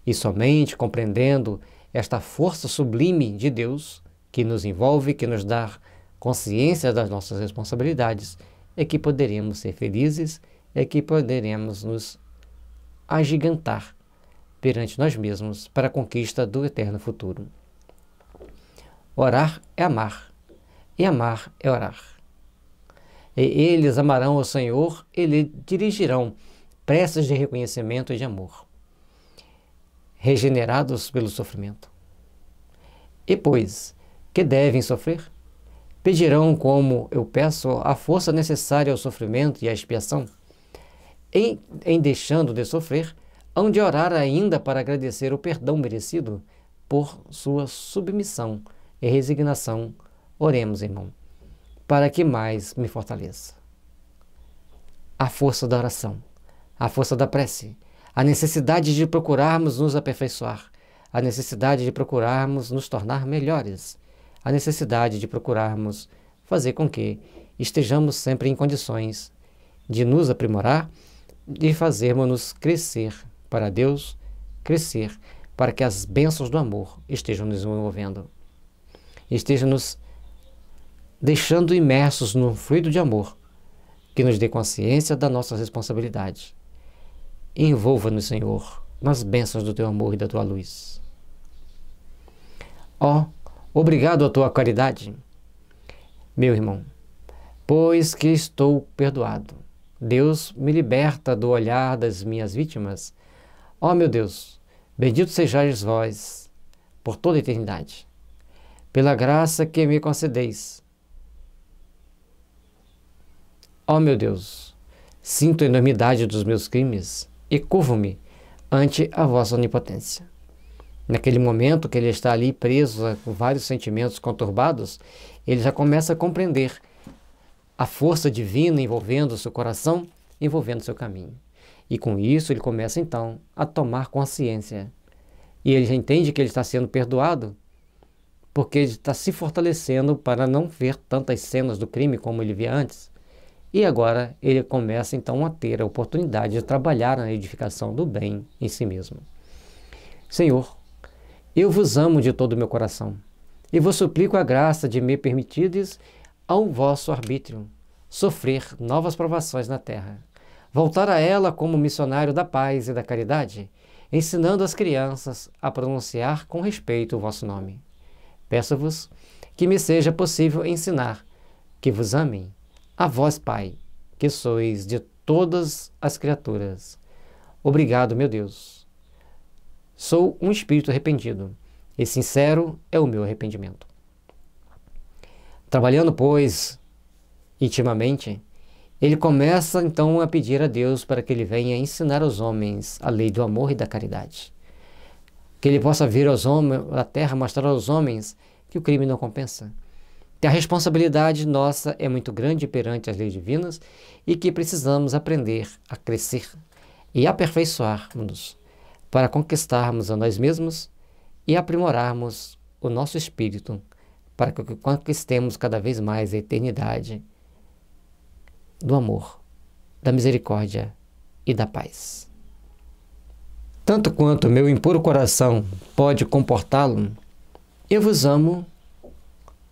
E somente compreendendo esta força sublime de Deus que nos envolve, que nos dá consciência das nossas responsabilidades, é que poderemos ser felizes, é que poderemos nos agigantar perante nós mesmos para a conquista do eterno futuro. Orar é amar, e amar é orar. E eles amarão ao Senhor e lhe dirigirão preces de reconhecimento e de amor, regenerados pelo sofrimento. E pois, que devem sofrer? Pedirão, como eu peço, a força necessária ao sofrimento e à expiação? Em deixando de sofrer, hão de orar ainda para agradecer o perdão merecido por sua submissão e resignação. Oremos, irmão, para que mais me fortaleça. A força da oração, a força da prece, a necessidade de procurarmos nos aperfeiçoar, a necessidade de procurarmos nos tornar melhores, a necessidade de procurarmos fazer com que estejamos sempre em condições de nos aprimorar, de fazermos-nos crescer para Deus, crescer para que as bênçãos do amor estejam nos envolvendo, estejam nos deixando imersos num fluido de amor que nos dê consciência da nossa responsabilidade. Envolva-nos, Senhor, nas bênçãos do Teu amor e da Tua luz. Ó, obrigado à Tua caridade, meu irmão, pois que estou perdoado. Deus me liberta do olhar das minhas vítimas. Ó, meu Deus, bendito sejais vós por toda a eternidade, pela graça que me concedeis. Ó, meu Deus, sinto a enormidade dos meus crimes e curvo-me ante a vossa onipotência. Naquele momento que ele está ali preso a vários sentimentos conturbados, ele já começa a compreender a força divina envolvendo o seu coração, envolvendo o seu caminho. E com isso ele começa então a tomar consciência. E ele já entende que ele está sendo perdoado, porque ele está se fortalecendo para não ver tantas cenas do crime como ele via antes. E agora ele começa então a ter a oportunidade de trabalhar na edificação do bem em si mesmo. Senhor, eu vos amo de todo o meu coração e vos suplico a graça de me permitirdes ao vosso arbítrio sofrer novas provações na terra, voltar a ela como missionário da paz e da caridade, ensinando as crianças a pronunciar com respeito o vosso nome. Peço-vos que me seja possível ensinar que vos amem, a vós, Pai, que sois de todas as criaturas. Obrigado, meu Deus. Sou um espírito arrependido, e sincero é o meu arrependimento. Trabalhando, pois, intimamente, ele começa então a pedir a Deus para que ele venha ensinar aos homens a lei do amor e da caridade. Que ele possa vir aos homens, à terra, mostrar aos homens que o crime não compensa, que a responsabilidade nossa é muito grande perante as leis divinas e que precisamos aprender a crescer e aperfeiçoar-nos para conquistarmos a nós mesmos e aprimorarmos o nosso espírito para que conquistemos cada vez mais a eternidade do amor, da misericórdia e da paz. Tanto quanto meu impuro coração pode comportá-lo, eu vos amo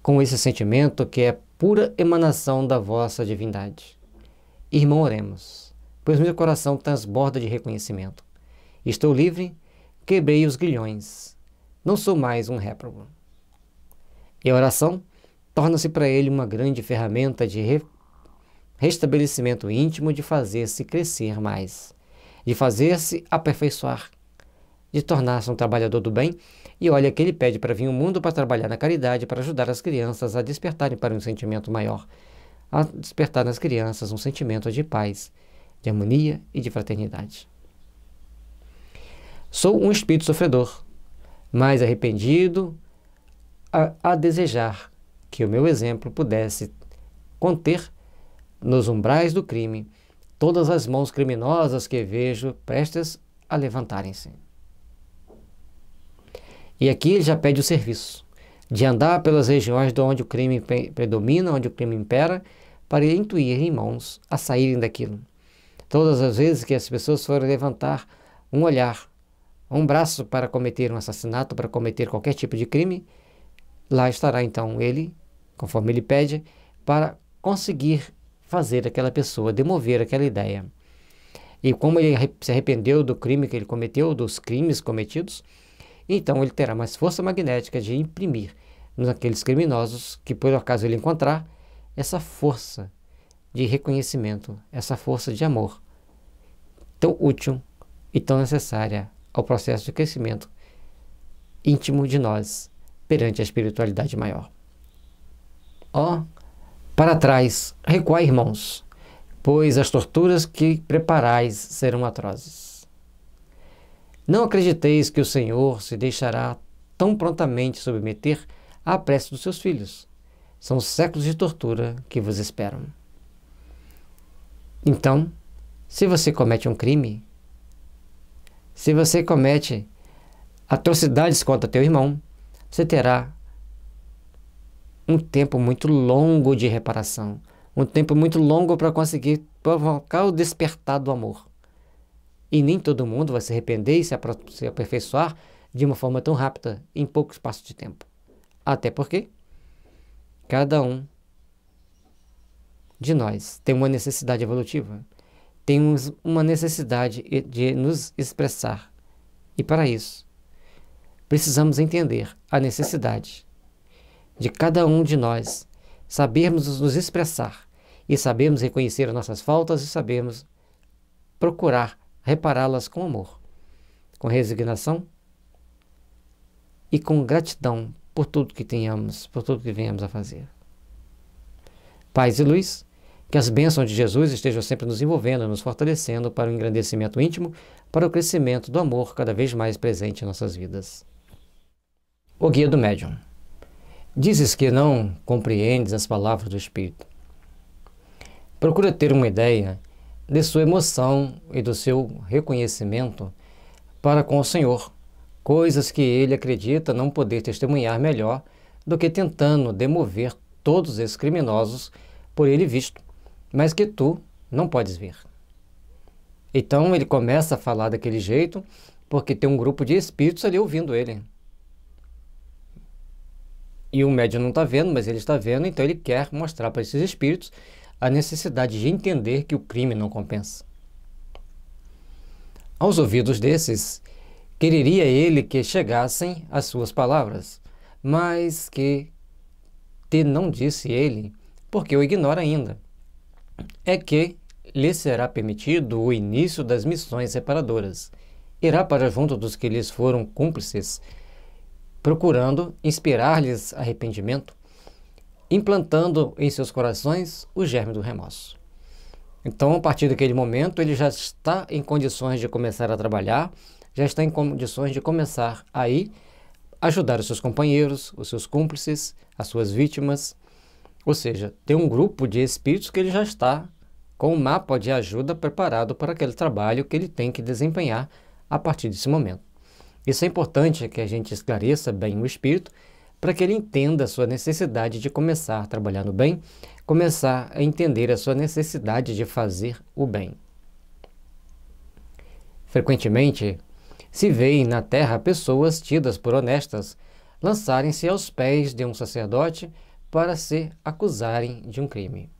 com esse sentimento que é pura emanação da vossa divindade. Irmão, oremos, pois meu coração transborda de reconhecimento. Estou livre, quebrei os grilhões, não sou mais um réprobo. E a oração torna-se para ele uma grande ferramenta de restabelecimento íntimo, de fazer-se crescer mais, de fazer-se aperfeiçoar, de tornar-se um trabalhador do bem. E olha que ele pede para vir ao mundo para trabalhar na caridade, para ajudar as crianças a despertarem para um sentimento maior, a despertar nas crianças um sentimento de paz, de harmonia e de fraternidade. Sou um espírito sofredor, mas arrependido a desejar que o meu exemplo pudesse conter nos umbrais do crime todas as mãos criminosas que vejo prestes a levantarem-se. E aqui ele já pede o serviço, de andar pelas regiões de onde o crime predomina, onde o crime impera, para intuir irmãos a saírem daquilo. Todas as vezes que as pessoas forem levantar um olhar, um braço para cometer um assassinato, para cometer qualquer tipo de crime, lá estará então ele, conforme ele pede, para conseguir fazer aquela pessoa demover aquela ideia. E como ele se arrependeu do crime que ele cometeu, dos crimes cometidos, então ele terá mais força magnética de imprimir naqueles criminosos que por acaso ele encontrar essa força de reconhecimento, essa força de amor tão útil e tão necessária ao processo de crescimento íntimo de nós perante a espiritualidade maior. Ó, para trás, recuai, irmãos, pois as torturas que preparais serão atrozes. Não acrediteis que o Senhor se deixará tão prontamente submeter à prece dos seus filhos. São séculos de tortura que vos esperam. Então, se você comete um crime, se você comete atrocidades contra teu irmão, você terá um tempo muito longo de reparação, um tempo muito longo para conseguir provocar o despertar do amor. E nem todo mundo vai se arrepender e se aperfeiçoar de uma forma tão rápida, em pouco espaço de tempo. Até porque cada um de nós tem uma necessidade evolutiva. Temos uma necessidade de nos expressar. E para isso, precisamos entender a necessidade de cada um de nós sabermos nos expressar e sabermos reconhecer as nossas faltas e sabermos procurar repará-las com amor, com resignação e com gratidão por tudo que tenhamos, por tudo que venhamos a fazer. Paz e luz, que as bênçãos de Jesus estejam sempre nos envolvendo, nos fortalecendo para o engrandecimento íntimo, para o crescimento do amor cada vez mais presente em nossas vidas. O guia do médium. Dizes que não compreendes as palavras do Espírito. Procura ter uma ideia de sua emoção e do seu reconhecimento para com o Senhor, coisas que ele acredita não poder testemunhar melhor do que tentando demover todos esses criminosos por ele visto, mas que tu não podes ver. Então ele começa a falar daquele jeito porque tem um grupo de espíritos ali ouvindo ele. E o médium não está vendo, mas ele está vendo, então ele quer mostrar para esses espíritos a necessidade de entender que o crime não compensa. Aos ouvidos desses, quereria ele que chegassem as suas palavras, mas que te não disse ele, porque o ignora ainda, é que lhe será permitido o início das missões reparadoras. Irá para junto dos que lhes foram cúmplices, procurando inspirar-lhes arrependimento, implantando em seus corações o germe do remorso. Então, a partir daquele momento, ele já está em condições de começar a trabalhar, já está em condições de começar a ir ajudar os seus companheiros, os seus cúmplices, as suas vítimas. Ou seja, tem um grupo de espíritos que ele já está com um mapa de ajuda preparado para aquele trabalho que ele tem que desempenhar a partir desse momento. Isso é importante que a gente esclareça bem o espírito para que ele entenda a sua necessidade de começar a trabalhar no bem, começar a entender a sua necessidade de fazer o bem. Frequentemente, se vêem na terra pessoas tidas por honestas lançarem-se aos pés de um sacerdote para se acusarem de um crime.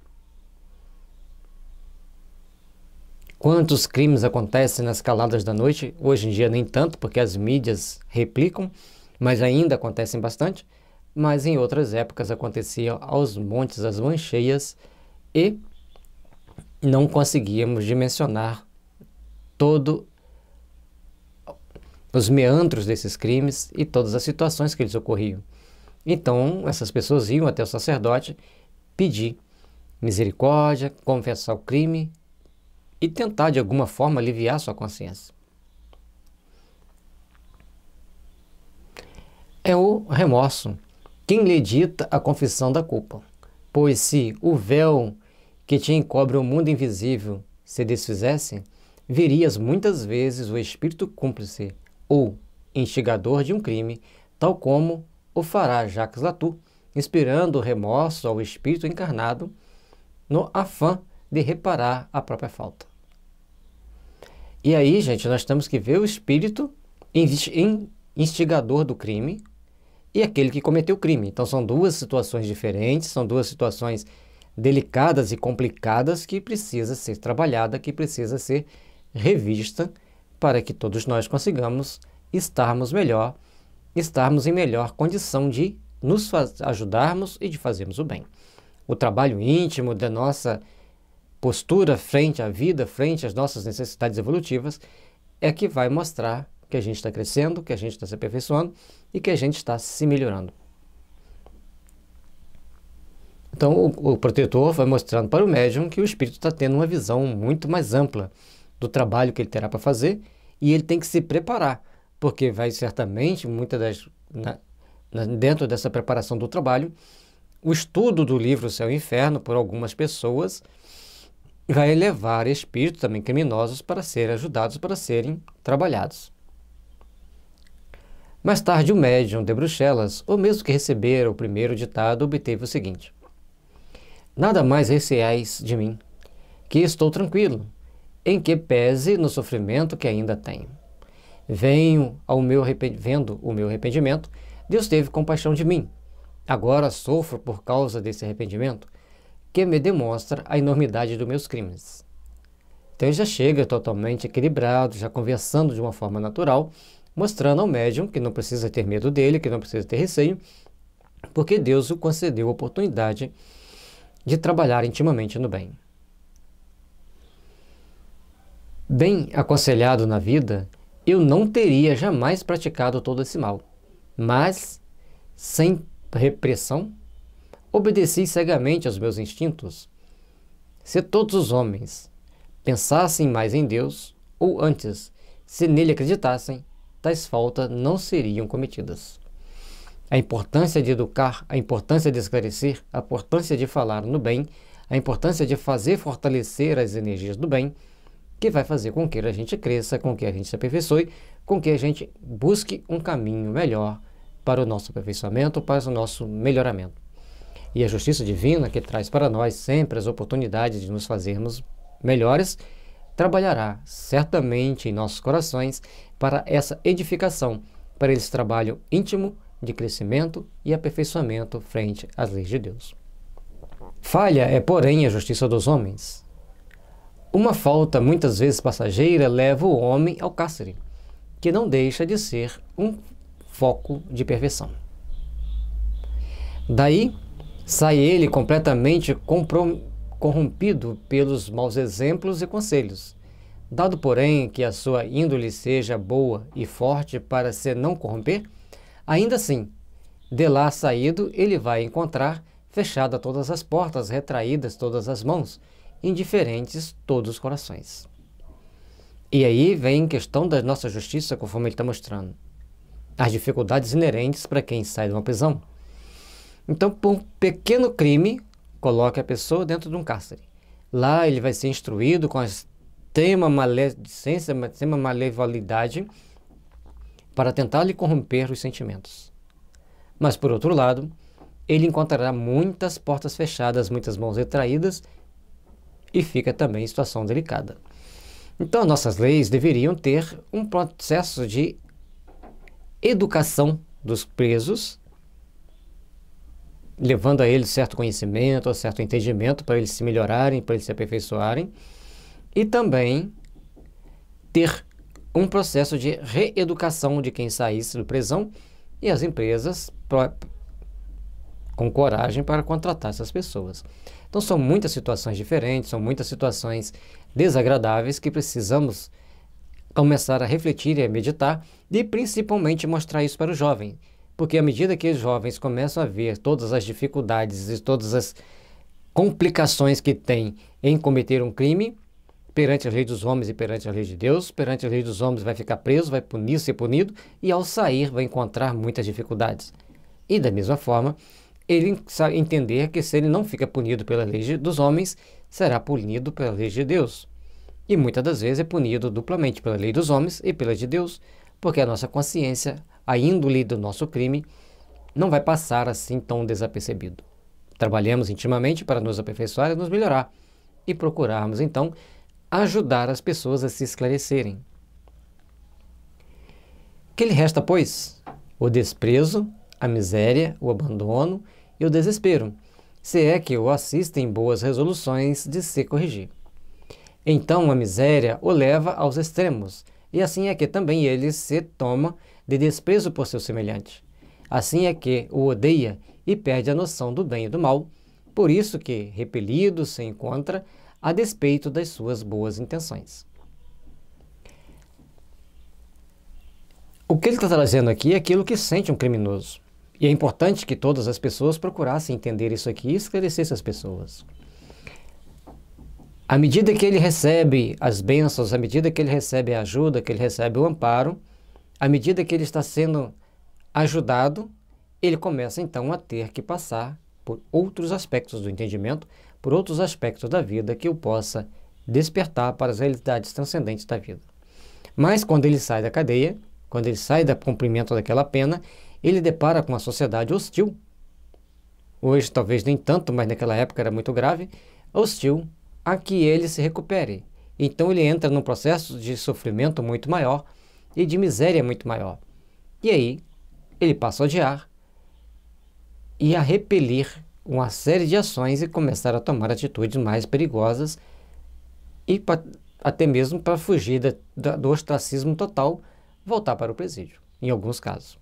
Quantos crimes acontecem nas caladas da noite? Hoje em dia nem tanto, porque as mídias replicam, mas ainda acontecem bastante. Mas em outras épocas acontecia aos montes, às mãos cheias, e não conseguíamos dimensionar todos os meandros desses crimes e todas as situações que eles ocorriam. Então, essas pessoas iam até o sacerdote pedir misericórdia, confessar o crime e tentar, de alguma forma, aliviar sua consciência. É o remorso quem lhe dita a confissão da culpa, pois se o véu que te encobre o mundo invisível se desfizesse, verias muitas vezes o espírito cúmplice ou instigador de um crime, tal como o fará Jacques Latour, inspirando o remorso ao espírito encarnado no afã de reparar a própria falta. E aí, gente, nós temos que ver o espírito instigador do crime e aquele que cometeu o crime. Então são duas situações diferentes, são duas situações delicadas e complicadas que precisa ser trabalhada, que precisa ser revista para que todos nós consigamos estarmos em melhor condição de nos ajudarmos e de fazermos o bem. O trabalho íntimo da nossa postura frente à vida, frente às nossas necessidades evolutivas, é que vai mostrar que a gente está crescendo, que a gente está se aperfeiçoando e que a gente está se melhorando. Então, o protetor vai mostrando para o médium que o espírito está tendo uma visão muito mais ampla do trabalho que ele terá para fazer e ele tem que se preparar, porque vai certamente, dentro dessa preparação do trabalho, o estudo do livro Céu e Inferno por algumas pessoas vai levar espíritos também criminosos para serem ajudados, para serem trabalhados. Mais tarde, o médium de Bruxelas, o mesmo que recebera o primeiro ditado, obteve o seguinte: nada mais receais de mim, que estou tranquilo, em que pese no sofrimento que ainda tenho. Vendo o meu arrependimento, Deus teve compaixão de mim. Agora sofro por causa desse arrependimento. que me demonstra a enormidade dos meus crimes. Então ele já chega totalmente equilibrado, já conversando de uma forma natural, mostrando ao médium que não precisa ter medo dele, que não precisa ter receio, porque Deus o concedeu a oportunidade de trabalhar intimamente no bem. Bem aconselhado na vida, eu não teria jamais praticado todo esse mal, mas, sem repressão, obedeci cegamente aos meus instintos. Se todos os homens pensassem mais em Deus, ou antes, se nele acreditassem, tais faltas não seriam cometidas. A importância de educar, a importância de esclarecer, a importância de falar no bem, a importância de fazer fortalecer as energias do bem, que vai fazer com que a gente cresça, com que a gente se aperfeiçoe, com que a gente busque um caminho melhor para o nosso aperfeiçoamento, para o nosso melhoramento. E a justiça divina, que traz para nós sempre as oportunidades de nos fazermos melhores, trabalhará certamente em nossos corações para essa edificação, para esse trabalho íntimo de crescimento e aperfeiçoamento frente às leis de Deus. Falha é, porém, a justiça dos homens. Uma falta muitas vezes passageira leva o homem ao cárcere, que não deixa de ser um foco de perversão. Daí sai ele completamente corrompido pelos maus exemplos e conselhos. Dado, porém, que a sua índole seja boa e forte para se não corromper, ainda assim, de lá saído, ele vai encontrar fechadas todas as portas, retraídas todas as mãos, indiferentes todos os corações. E aí vem a questão da nossa justiça, conforme ele está mostrando. As dificuldades inerentes para quem sai de uma prisão. Então, por um pequeno crime, coloque a pessoa dentro de um cárcere. Lá ele vai ser instruído com a extrema maledicência, extrema malevolidade, para tentar lhe corromper os sentimentos. Mas, por outro lado, ele encontrará muitas portas fechadas, muitas mãos retraídas, e fica também em situação delicada. Então, nossas leis deveriam ter um processo de educação dos presos, levando a eles certo conhecimento, certo entendimento, para eles se melhorarem, para eles se aperfeiçoarem, e também ter um processo de reeducação de quem saísse da prisão e as empresas com coragem para contratar essas pessoas. Então são muitas situações diferentes, são muitas situações desagradáveis que precisamos começar a refletir e a meditar e principalmente mostrar isso para o jovem, porque à medida que os jovens começam a ver todas as dificuldades e todas as complicações que tem em cometer um crime, perante a lei dos homens e perante a lei de Deus, perante a lei dos homens vai ficar preso, vai punir, ser punido, e ao sair vai encontrar muitas dificuldades. E da mesma forma, ele entender que se ele não fica punido pela lei dos homens, será punido pela lei de Deus. E muitas das vezes é punido duplamente pela lei dos homens e pela de Deus, porque a nossa consciência, a índole do nosso crime, não vai passar assim tão desapercebido. Trabalhamos intimamente para nos aperfeiçoar e nos melhorar, e procurarmos então ajudar as pessoas a se esclarecerem. Que lhe resta, pois? O desprezo, a miséria, o abandono e o desespero, se é que o assistem boas resoluções de se corrigir. Então a miséria o leva aos extremos, e assim é que também ele se toma de desprezo por seu semelhante. Assim é que o odeia e perde a noção do bem e do mal, por isso que, repelido, se encontra a despeito das suas boas intenções. O que ele está trazendo aqui é aquilo que sente um criminoso. E é importante que todas as pessoas procurassem entender isso aqui e esclarecer essas pessoas. À medida que ele recebe as bênçãos, à medida que ele recebe a ajuda, que ele recebe o amparo, à medida que ele está sendo ajudado, ele começa então a ter que passar por outros aspectos do entendimento, por outros aspectos da vida que o possa despertar para as realidades transcendentes da vida. Mas quando ele sai da cadeia, quando ele sai do cumprimento daquela pena, ele depara com uma sociedade hostil. Hoje talvez nem tanto, mas naquela época era muito grave, hostil a que ele se recupere. Então ele entra num processo de sofrimento muito maior e de miséria muito maior. E aí ele passa a odiar e a repelir uma série de ações e começar a tomar atitudes mais perigosas e até mesmo para fugir do ostracismo total, voltar para o presídio, em alguns casos.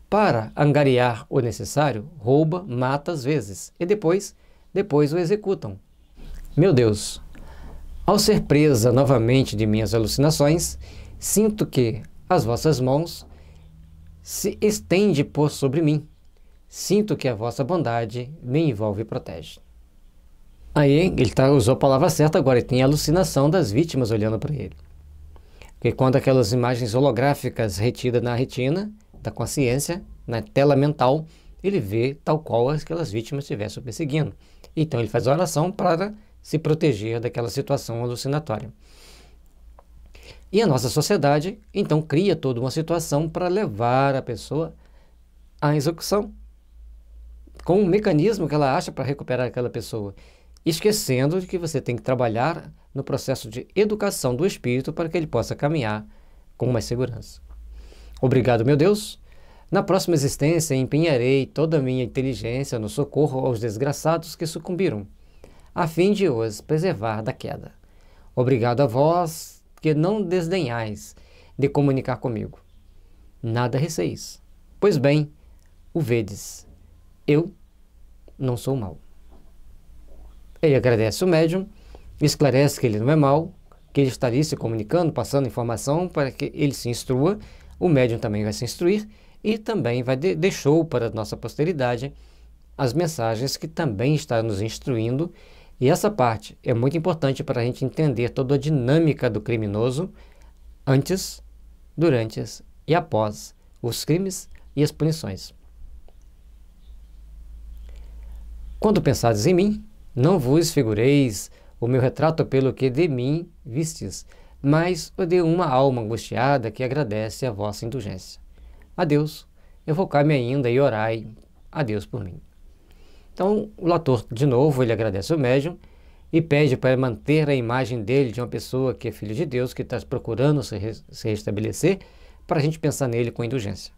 Para angariar o necessário, rouba, mata às vezes e depois o executam. Meu Deus, ao ser presa novamente de minhas alucinações, sinto que as vossas mãos se estendem por sobre mim. Sinto que a vossa bondade me envolve e protege. Aí ele usou a palavra certa agora, ele tem a alucinação das vítimas olhando para ele. Porque quando aquelas imagens holográficas retidas na retina da consciência, na tela mental, ele vê tal qual aquelas vítimas estivessem perseguindo. Então ele faz a oração para se proteger daquela situação alucinatória. E a nossa sociedade, então, cria toda uma situação para levar a pessoa à execução, com um mecanismo que ela acha para recuperar aquela pessoa, esquecendo de que você tem que trabalhar no processo de educação do espírito para que ele possa caminhar com mais segurança. Obrigado, meu Deus. Na próxima existência, empenharei toda a minha inteligência no socorro aos desgraçados que sucumbiram, a fim de os preservar da queda. Obrigado a vós que não desdenhais de comunicar comigo. Nada receis, pois bem, o vedes, eu não sou mau. Ele agradece o médium, esclarece que ele não é mau, que ele está ali se comunicando, passando informação para que ele se instrua, o médium também vai se instruir e também deixou para a nossa posteridade as mensagens que também está nos instruindo. E essa parte é muito importante para a gente entender toda a dinâmica do criminoso antes, durante e após os crimes e as punições. Quando pensardes em mim, não vos figureis o meu retrato pelo que de mim vistes, mas o de uma alma angustiada que agradece a vossa indulgência. Adeus, evocai-me ainda e orai a Deus por mim. Então, o autor, de novo, ele agradece ao médium e pede para manter a imagem dele de uma pessoa que é filho de Deus, que está procurando se restabelecer, para a gente pensar nele com indulgência.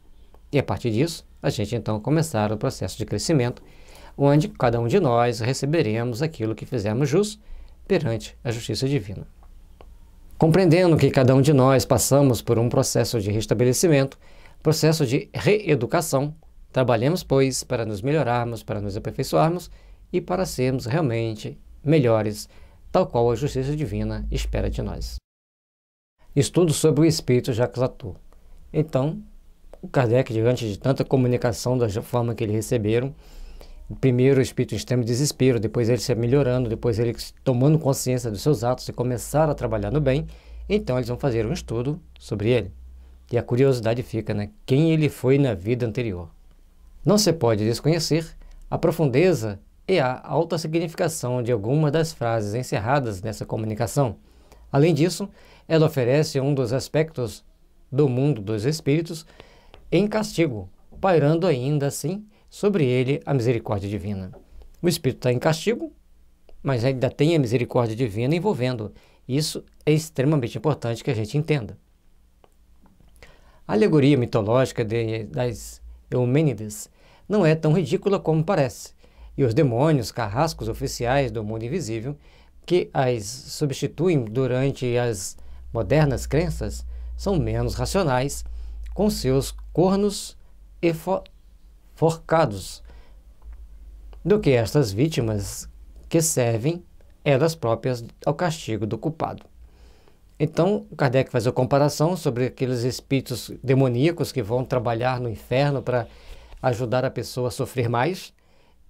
E a partir disso, a gente então começar o processo de crescimento, onde cada um de nós receberemos aquilo que fizemos jus perante a justiça divina. Compreendendo que cada um de nós passamos por um processo de restabelecimento, processo de reeducação, trabalhemos, pois, para nos melhorarmos, para nos aperfeiçoarmos e para sermos realmente melhores, tal qual a justiça divina espera de nós. Estudo sobre o espírito Jacques Latour. Então, o Kardec, diante de tanta comunicação da forma que eles receberam, primeiro o espírito em extremo desespero, depois ele se melhorando, depois ele tomando consciência dos seus atos e começar a trabalhar no bem, então eles vão fazer um estudo sobre ele. E a curiosidade fica, né? Quem ele foi na vida anterior. Não se pode desconhecer a profundeza e a alta significação de algumas das frases encerradas nessa comunicação. Além disso, ela oferece um dos aspectos do mundo dos espíritos em castigo, pairando ainda assim sobre ele a misericórdia divina. O espírito está em castigo, mas ainda tem a misericórdia divina envolvendo. Isso é extremamente importante que a gente entenda. A alegoria mitológica das Eumênides não é tão ridícula como parece, e os demônios, carrascos oficiais do mundo invisível, que as substituem durante as modernas crenças, são menos racionais, com seus cornos e forcados, do que estas vítimas que servem elas próprias ao castigo do culpado. Então, Kardec faz a comparação sobre aqueles espíritos demoníacos que vão trabalhar no inferno para ajudar a pessoa a sofrer mais,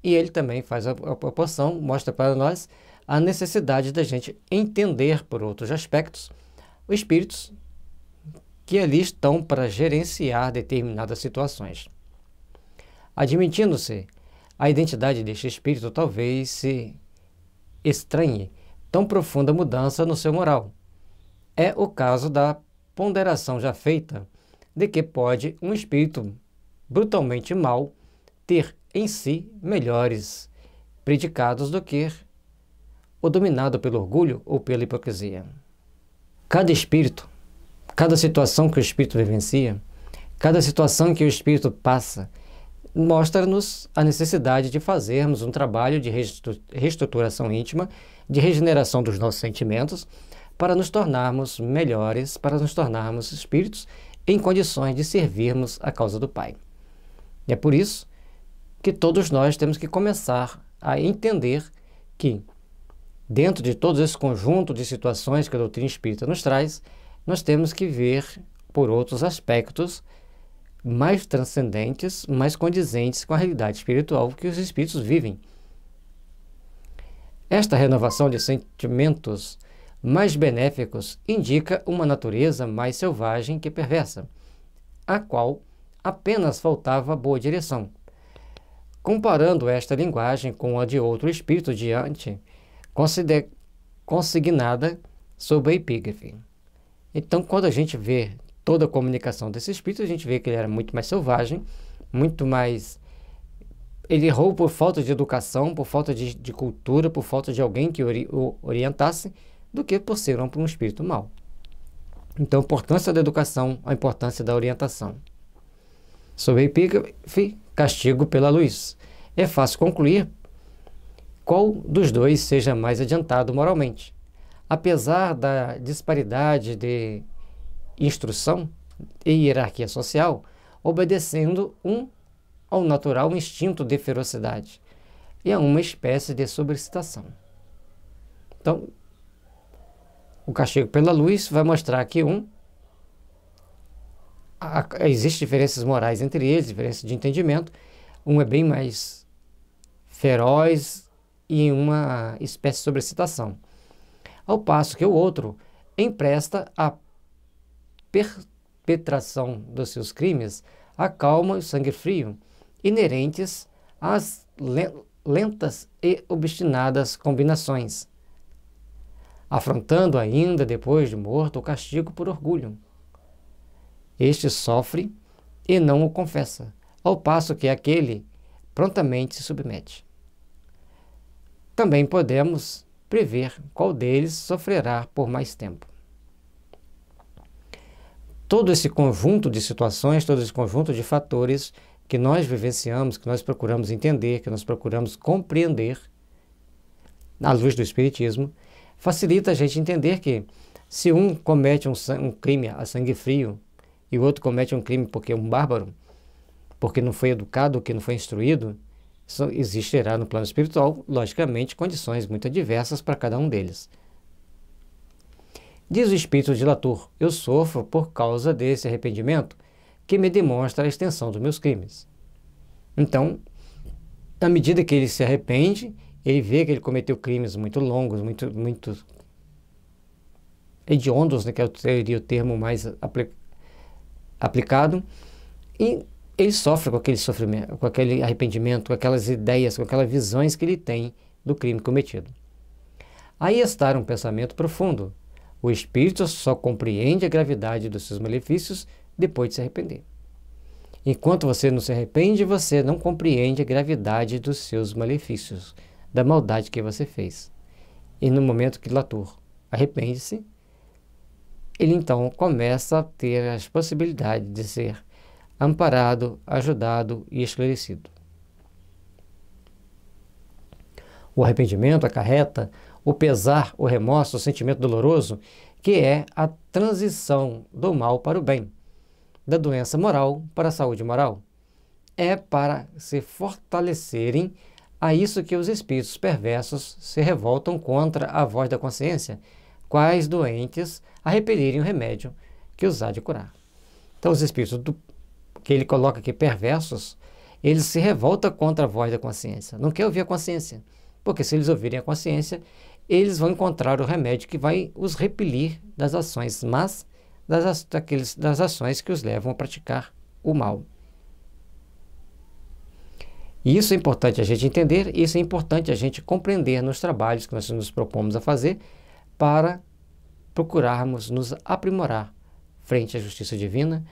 e ele também faz a proporção, mostra para nós a necessidade da gente entender, por outros aspectos, os espíritos que ali estão para gerenciar determinadas situações. Admitindo-se a identidade deste espírito, talvez se estranhe tão profunda mudança no seu moral. É o caso da ponderação já feita de que pode um espírito brutalmente mau ter em si melhores predicados do que o dominado pelo orgulho ou pela hipocrisia. Cada espírito, cada situação que o espírito vivencia, cada situação que o espírito passa, mostra-nos a necessidade de fazermos um trabalho de reestruturação íntima, de regeneração dos nossos sentimentos, para nos tornarmos melhores, para nos tornarmos espíritos em condições de servirmos a causa do Pai. E é por isso que todos nós temos que começar a entender que, dentro de todo esse conjunto de situações que a doutrina espírita nos traz, nós temos que ver por outros aspectos mais transcendentes, mais condizentes com a realidade espiritual que os espíritos vivem. Esta renovação de sentimentos mais benéficos indica uma natureza mais selvagem que perversa, a qual apenas faltava boa direção. Comparando esta linguagem com a de outro espírito diante, consignada sob a epígrafe. Então, quando a gente vê toda a comunicação desse espírito, a gente vê que ele era muito mais selvagem, muito mais... Ele errou por falta de educação, por falta de cultura, por falta de alguém que o orientasse, do que por ser um espírito mau. Então, a importância da educação, a importância da orientação. Sob a epígrafe, castigo pela luz. É fácil concluir qual dos dois seja mais adiantado moralmente. Apesar da disparidade de instrução e hierarquia social, obedecendo ao natural instinto de ferocidade e a uma espécie de sobrecitação. Então, o castigo pela luz vai mostrar que existem diferenças morais entre eles, diferenças de entendimento. Um é bem mais feroz e uma espécie de sobrecitação, ao passo que o outro empresta a perpetração dos seus crimes a calma e sangue frio, inerentes às lentas e obstinadas combinações, afrontando ainda, depois de morto, o castigo por orgulho. Este sofre e não o confessa, ao passo que aquele prontamente se submete. Também podemos prever qual deles sofrerá por mais tempo. Todo esse conjunto de situações, todo esse conjunto de fatores que nós vivenciamos, que nós procuramos entender, que nós procuramos compreender, à luz do Espiritismo, facilita a gente entender que se um comete um crime a sangue frio e o outro comete um crime porque é um bárbaro, porque não foi educado, que não foi instruído, existirá no plano espiritual, logicamente, condições muito adversas para cada um deles. Diz o espírito de Latour: eu sofro por causa desse arrependimento que me demonstra a extensão dos meus crimes. Então, à medida que ele se arrepende, ele vê que ele cometeu crimes muito longos, muito hediondos, né, que seria o termo mais aplicado, e ele sofre com aquele sofrimento, com aquele arrependimento, com aquelas ideias, com aquelas visões que ele tem do crime cometido. Aí está um pensamento profundo. O espírito só compreende a gravidade dos seus malefícios depois de se arrepender. Enquanto você não se arrepende, você não compreende a gravidade dos seus malefícios, da maldade que você fez. E no momento que Latour arrepende-se, ele então começa a ter as possibilidades de ser amparado, ajudado e esclarecido. O arrependimento acarreta o pesar, o remorso, o sentimento doloroso, que é a transição do mal para o bem, da doença moral para a saúde moral. É para se fortalecerem a isso que os espíritos perversos se revoltam contra a voz da consciência, quais doentes a repelirem o remédio que os há de curar. Então, os espíritos que ele coloca aqui perversos, eles se revoltam contra a voz da consciência, não quer ouvir a consciência, porque se eles ouvirem a consciência, eles vão encontrar o remédio que vai os repelir das ações más, das ações que os levam a praticar o mal. E isso é importante a gente entender, isso é importante a gente compreender nos trabalhos que nós nos propomos a fazer para procurarmos nos aprimorar frente à justiça divina,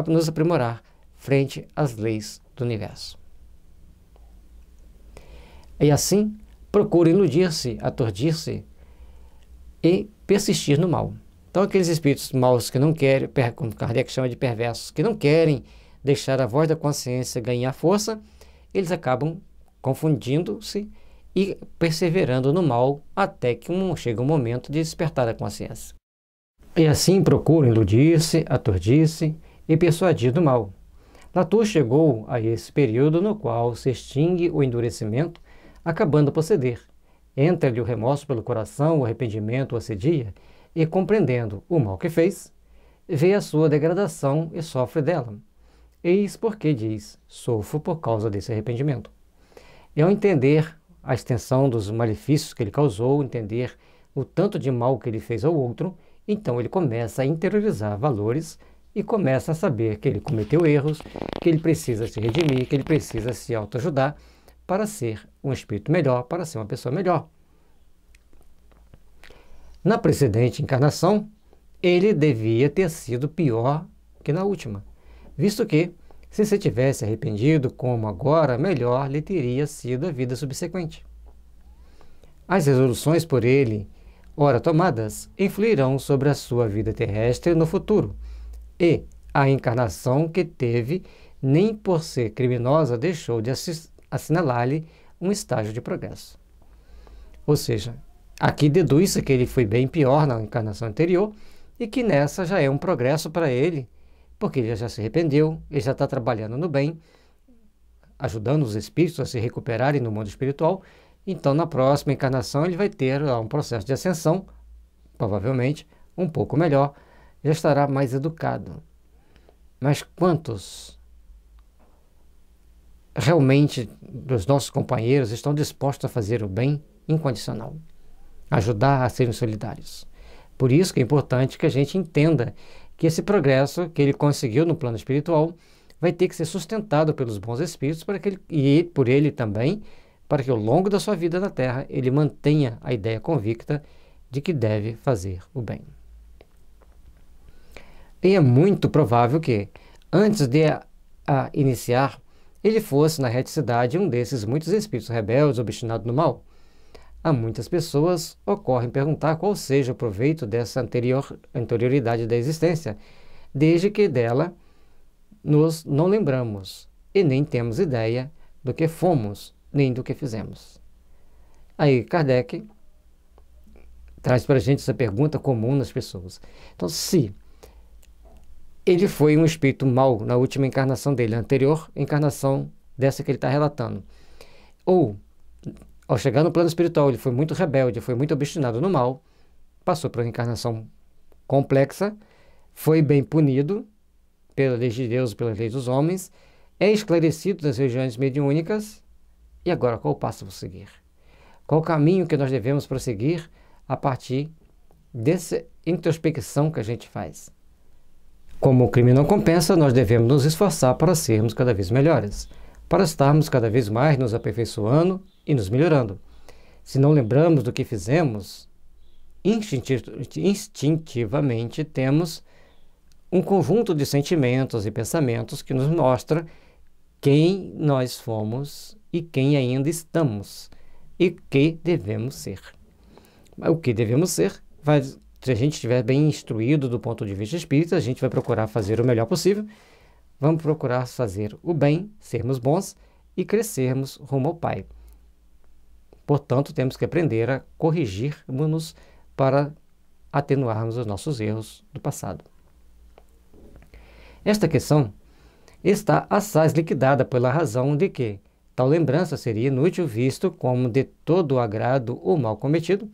nos aprimorar frente às leis do universo. E assim, procura iludir-se, aturdir-se e persistir no mal. Então, aqueles espíritos maus que não querem, como Kardec chama de perversos, que não querem deixar a voz da consciência ganhar força, eles acabam confundindo-se e perseverando no mal até que chega um momento de despertar a consciência. E assim procuram iludir-se, aturdir-se e persuadir do mal. Latour chegou a esse período no qual se extingue o endurecimento, acabando por ceder. Entra-lhe o remorso pelo coração, o arrependimento o assedia, e compreendendo o mal que fez, vê a sua degradação e sofre dela. Eis porque diz, sofro por causa desse arrependimento. E ao entender a extensão dos malefícios que ele causou, entender o tanto de mal que ele fez ao outro, então ele começa a interiorizar valores e começa a saber que ele cometeu erros, que ele precisa se redimir, que ele precisa se autoajudar para ser um espírito melhor, para ser uma pessoa melhor. Na precedente encarnação, ele devia ter sido pior que na última, visto que, se se tivesse arrependido como agora, melhor lhe teria sido a vida subsequente. As resoluções por ele, ora tomadas, influirão sobre a sua vida terrestre no futuro, e a encarnação que teve, nem por ser criminosa, deixou de assinalar-lhe um estágio de progresso. Ou seja, aqui deduz-se que ele foi bem pior na encarnação anterior e que nessa já é um progresso para ele, porque ele já se arrependeu, ele já está trabalhando no bem, ajudando os espíritos a se recuperarem no mundo espiritual. Então, na próxima encarnação, ele vai ter um processo de ascensão, provavelmente um pouco melhor, já estará mais educado. Mas quantos realmente dos nossos companheiros estão dispostos a fazer o bem incondicional, ajudar a serem solidários? Por isso que é importante que a gente entenda que esse progresso que ele conseguiu no plano espiritual vai ter que ser sustentado pelos bons espíritos e por ele também, para que ao longo da sua vida na Terra ele mantenha a ideia convicta de que deve fazer o bem. E é muito provável que, antes de iniciar, ele fosse na reticidade um desses muitos espíritos rebeldes, obstinados no mal. A muitas pessoas ocorre perguntar qual seja o proveito dessa anterioridade da existência, desde que dela nos não lembramos e nem temos ideia do que fomos, nem do que fizemos. Aí Kardec traz para a gente essa pergunta comum nas pessoas. Então, se ele foi um espírito mau na última encarnação dele, a anterior encarnação dessa que ele está relatando, ou ao chegar no plano espiritual, ele foi muito rebelde, foi muito obstinado no mal, passou por uma encarnação complexa, foi bem punido pela lei de Deus, pela lei dos homens, é esclarecido das regiões mediúnicas, e agora qual passo vou seguir? Qual o caminho que nós devemos prosseguir a partir dessa introspecção que a gente faz? Como o crime não compensa, nós devemos nos esforçar para sermos cada vez melhores, para estarmos cada vez mais nos aperfeiçoando e nos melhorando. Se não lembramos do que fizemos, instintivamente temos um conjunto de sentimentos e pensamentos que nos mostra quem nós fomos e quem ainda estamos e o que devemos ser. O que devemos ser, se a gente estiver bem instruído do ponto de vista espírita, a gente vai procurar fazer o melhor possível, vamos procurar fazer o bem, sermos bons e crescermos rumo ao Pai. Portanto, temos que aprender a corrigir-nos para atenuarmos os nossos erros do passado. Esta questão está assaz liquidada pela razão de que tal lembrança seria inútil, visto como de todo o agrado o mal cometido,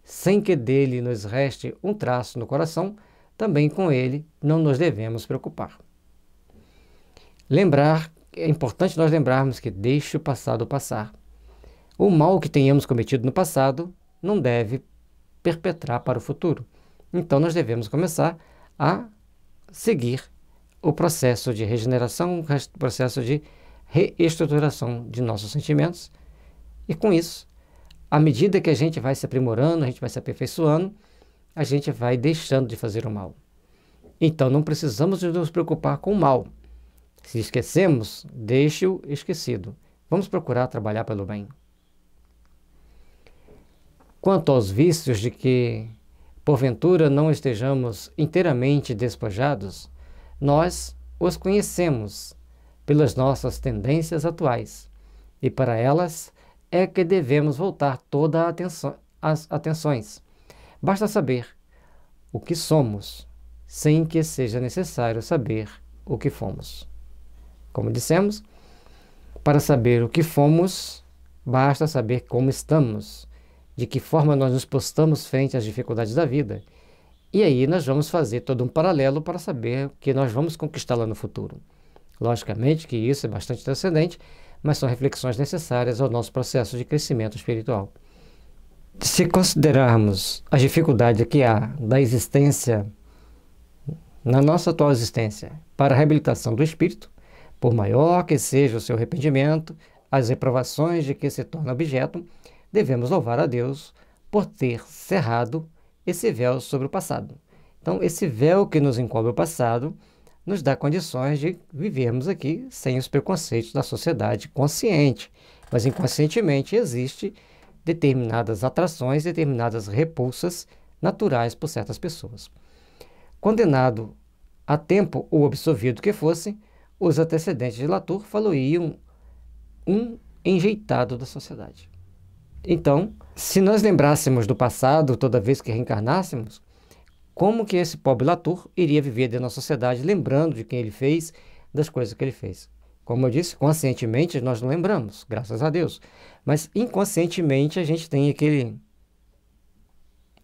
sem que dele nos reste um traço no coração, também com ele não nos devemos preocupar. É importante nós lembrarmos que deixe o passado passar. O mal que tenhamos cometido no passado não deve perpetrar para o futuro. Então nós devemos começar a seguir o processo de regeneração, o processo de reestruturação de nossos sentimentos. E com isso, à medida que a gente vai se aprimorando, a gente vai se aperfeiçoando, a gente vai deixando de fazer o mal. Então não precisamos nos preocupar com o mal. Se esquecemos, deixe-o esquecido. Vamos procurar trabalhar pelo bem. Quanto aos vícios de que, porventura, não estejamos inteiramente despojados, nós os conhecemos pelas nossas tendências atuais, e para elas é que devemos voltar toda a atenção, as atenções. Basta saber o que somos, sem que seja necessário saber o que fomos. Como dissemos, para saber o que fomos, basta saber como estamos, de que forma nós nos postamos frente às dificuldades da vida. E aí nós vamos fazer todo um paralelo para saber o que nós vamos conquistar lá no futuro. Logicamente que isso é bastante transcendente, mas são reflexões necessárias ao nosso processo de crescimento espiritual. Se considerarmos a dificuldade que há da existência, na nossa atual existência, para a reabilitação do espírito, por maior que seja o seu arrependimento, as reprovações de que se torna objeto, devemos louvar a Deus por ter cerrado esse véu sobre o passado. Então, esse véu que nos encobre o passado nos dá condições de vivermos aqui sem os preconceitos da sociedade consciente. Mas inconscientemente existe determinadas atrações, determinadas repulsas naturais por certas pessoas. Condenado a tempo ou absolvido que fosse, os antecedentes de Latour faloiam um enjeitado da sociedade. Então, se nós lembrássemos do passado toda vez que reencarnássemos, como que esse pobre Latour iria viver dentro da sociedade lembrando de quem ele fez, das coisas que ele fez? Como eu disse, conscientemente nós não lembramos, graças a Deus. Mas inconscientemente a gente tem aquele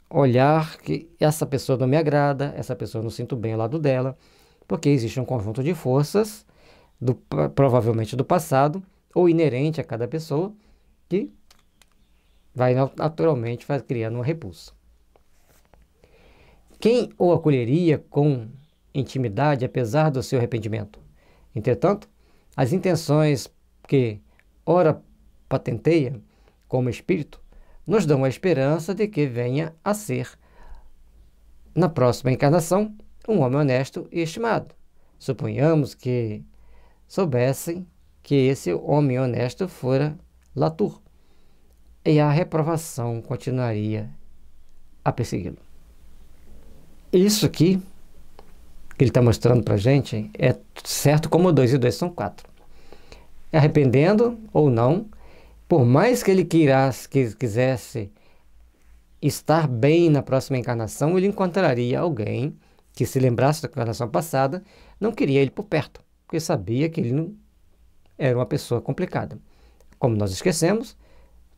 olhar que essa pessoa não me agrada, essa pessoa não sinto bem ao lado dela, porque existe um conjunto de forças, provavelmente do passado, ou inerente a cada pessoa, que vai naturalmente criando uma repulsa. Quem o acolheria com intimidade, apesar do seu arrependimento? Entretanto, as intenções que ora patenteia como espírito nos dão a esperança de que venha a ser, na próxima encarnação, um homem honesto e estimado. Suponhamos que soubessem que esse homem honesto fora Latour, e a reprovação continuaria a persegui-lo. Isso aqui que ele está mostrando para a gente é certo como 2 e 2 são 4. Arrependendo ou não, por mais que ele quisesse estar bem na próxima encarnação, ele encontraria alguém que se lembrasse da encarnação passada, não queria ele por perto, porque sabia que ele não era uma pessoa complicada. Como nós esquecemos,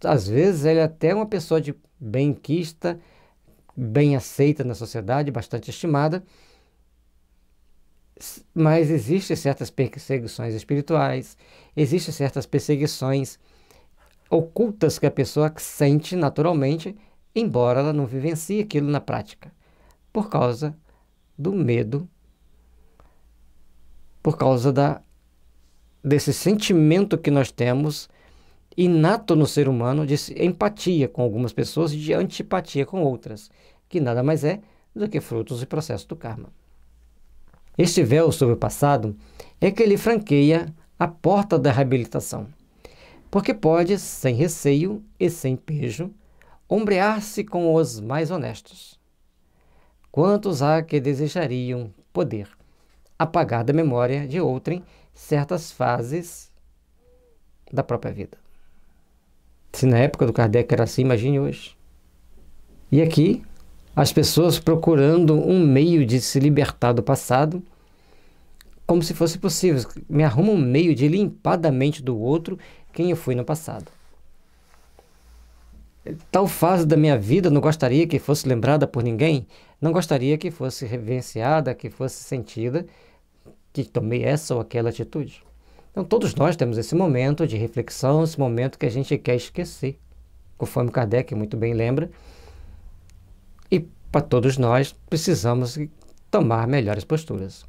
às vezes ele é até uma pessoa de benquista, bem aceita na sociedade, bastante estimada, mas existem certas perseguições espirituais, existem certas perseguições ocultas que a pessoa sente naturalmente, embora ela não vivencie aquilo na prática, por causa do medo, por causa desse sentimento que nós temos inato no ser humano de empatia com algumas pessoas e de antipatia com outras, que nada mais é do que frutos e processos do karma. Este véu sobre o passado é que ele franqueia a porta da reabilitação, porque pode, sem receio e sem pejo, ombrear-se com os mais honestos. Quantos há que desejariam poder apagar da memória de outrem certas fases da própria vida? Se na época do Kardec era assim, imagine hoje. E aqui, as pessoas procurando um meio de se libertar do passado, como se fosse possível. Me arruma um meio de limpar da mente do outro quem eu fui no passado. Tal fase da minha vida não gostaria que fosse lembrada por ninguém, não gostaria que fosse vivenciada, que fosse sentida, que tomei essa ou aquela atitude. Então todos nós temos esse momento de reflexão, esse momento que a gente quer esquecer, conforme Kardec muito bem lembra, e para todos nós precisamos tomar melhores posturas.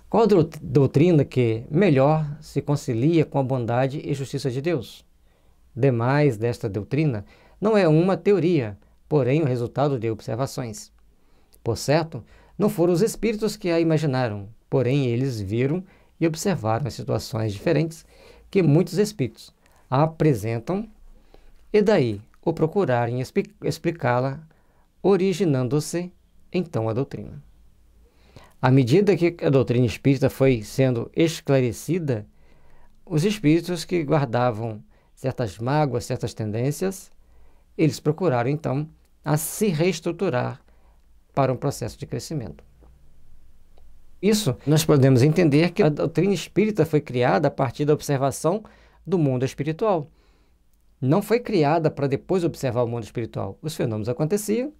Qual a doutrina que melhor se concilia com a bondade e justiça de Deus? Demais desta doutrina não é uma teoria, porém o resultado de observações. Por certo, não foram os espíritos que a imaginaram, porém eles viram e observaram as situações diferentes que muitos espíritos a apresentam e daí o procurarem explicá-la, originando-se então a doutrina. À medida que a doutrina espírita foi sendo esclarecida, os espíritos que guardavam certas mágoas, certas tendências, eles procuraram então a se reestruturar para um processo de crescimento. Isso nós podemos entender que a doutrina espírita foi criada a partir da observação do mundo espiritual. Não foi criada para depois observar o mundo espiritual. Os fenômenos aconteciam,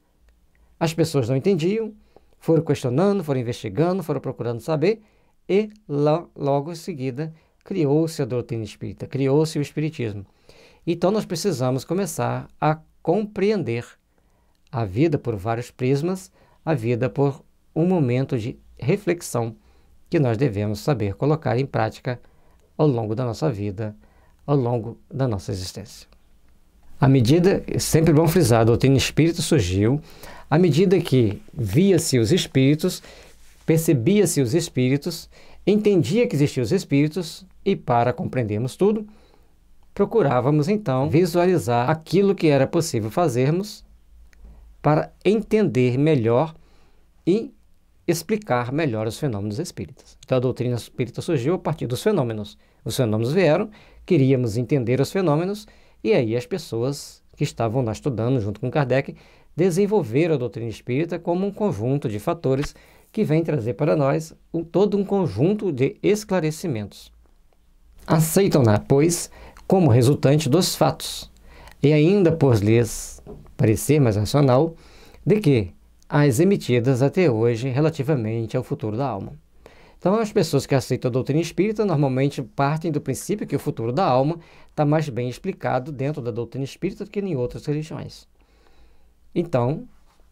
as pessoas não entendiam, foram questionando, foram investigando, foram procurando saber, e logo em seguida criou-se a doutrina espírita, criou-se o espiritismo. Então nós precisamos começar a compreender a vida por vários prismas, a vida por um momento de reflexão que nós devemos saber colocar em prática ao longo da nossa vida, ao longo da nossa existência. À medida, sempre bom frisar, a doutrina espírita surgiu à medida que via-se os espíritos, percebia-se os espíritos, entendia que existiam os espíritos e, para compreendermos tudo, procurávamos então visualizar aquilo que era possível fazermos para entender melhor e explicar melhor os fenômenos espíritas. Então a doutrina espírita surgiu a partir dos fenômenos. Os fenômenos vieram, queríamos entender os fenômenos, e aí as pessoas que estavam lá estudando junto com Kardec desenvolveram a doutrina espírita como um conjunto de fatores que vem trazer para nós todo um conjunto de esclarecimentos. Aceitam-na, pois, como resultante dos fatos, e ainda por lhes parecer mais racional, de que as emitidas até hoje relativamente ao futuro da alma. Então, as pessoas que aceitam a doutrina espírita normalmente partem do princípio que o futuro da alma está mais bem explicado dentro da doutrina espírita do que em outras religiões. Então,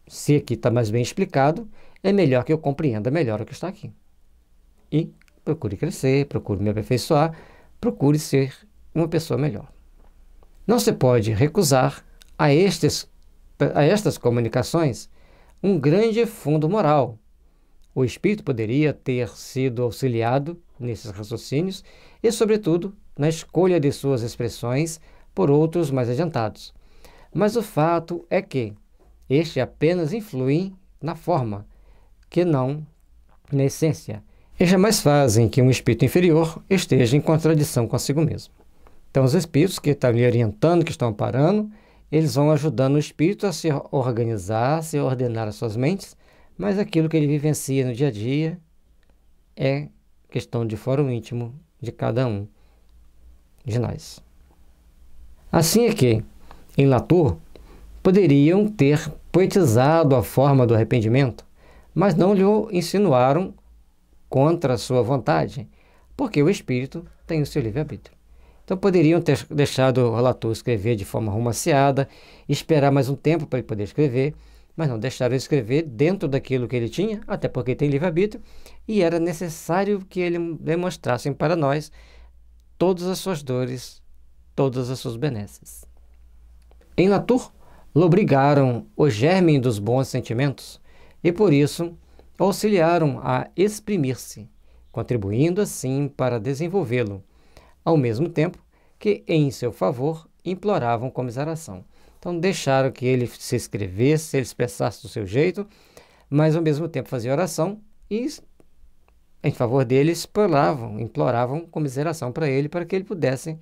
se aqui está mais bem explicado, é melhor que eu compreenda melhor o que está aqui. E procure crescer, procure me aperfeiçoar, procure ser uma pessoa melhor. Não se pode recusar a estas comunicações um grande fundo moral. O espírito poderia ter sido auxiliado nesses raciocínios e, sobretudo, na escolha de suas expressões por outros mais adiantados. Mas o fato é que este apenas influi na forma, que não na essência, e jamais fazem que um espírito inferior esteja em contradição consigo mesmo. Então, os espíritos que estão lhe orientando, que estão parando, eles vão ajudando o espírito a se organizar, a se ordenar as suas mentes, mas aquilo que ele vivencia no dia a dia é questão de fórum íntimo de cada um de nós. Assim é que, em Latour, poderiam ter poetizado a forma do arrependimento, mas não lhe insinuaram contra a sua vontade, porque o espírito tem o seu livre-arbítrio. Então poderiam ter deixado o Latour escrever de forma romanceada, esperar mais um tempo para ele poder escrever, mas não deixaram ele escrever dentro daquilo que ele tinha, até porque tem livre-arbítrio, e era necessário que ele demonstrasse para nós todas as suas dores, todas as suas benesses. Em Latour, lobrigaram o germe dos bons sentimentos e, por isso, auxiliaram a exprimir-se, contribuindo assim para desenvolvê-lo, ao mesmo tempo que, em seu favor, imploravam comiseração. Então, deixaram que ele se escrevesse, ele expressasse do seu jeito, mas, ao mesmo tempo, fazia oração e, em favor dele, imploravam comiseração para ele, para que ele pudesse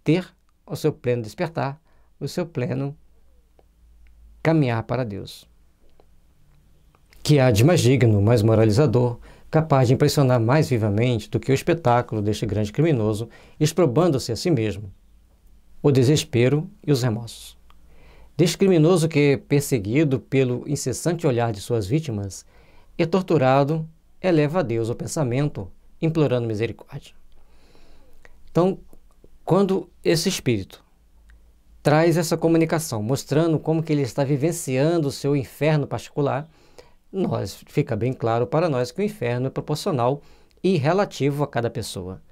ter o seu pleno despertar, o seu pleno caminhar para Deus. Que há de mais digno, mais moralizador, capaz de impressionar mais vivamente do que o espetáculo deste grande criminoso, exprobando-se a si mesmo, o desespero e os remorsos. Deste criminoso que, perseguido pelo incessante olhar de suas vítimas, e torturado, eleva a Deus o pensamento, implorando misericórdia. Então, quando esse espírito traz essa comunicação, mostrando como que ele está vivenciando o seu inferno particular, fica bem claro para nós que o inferno é proporcional e relativo a cada pessoa.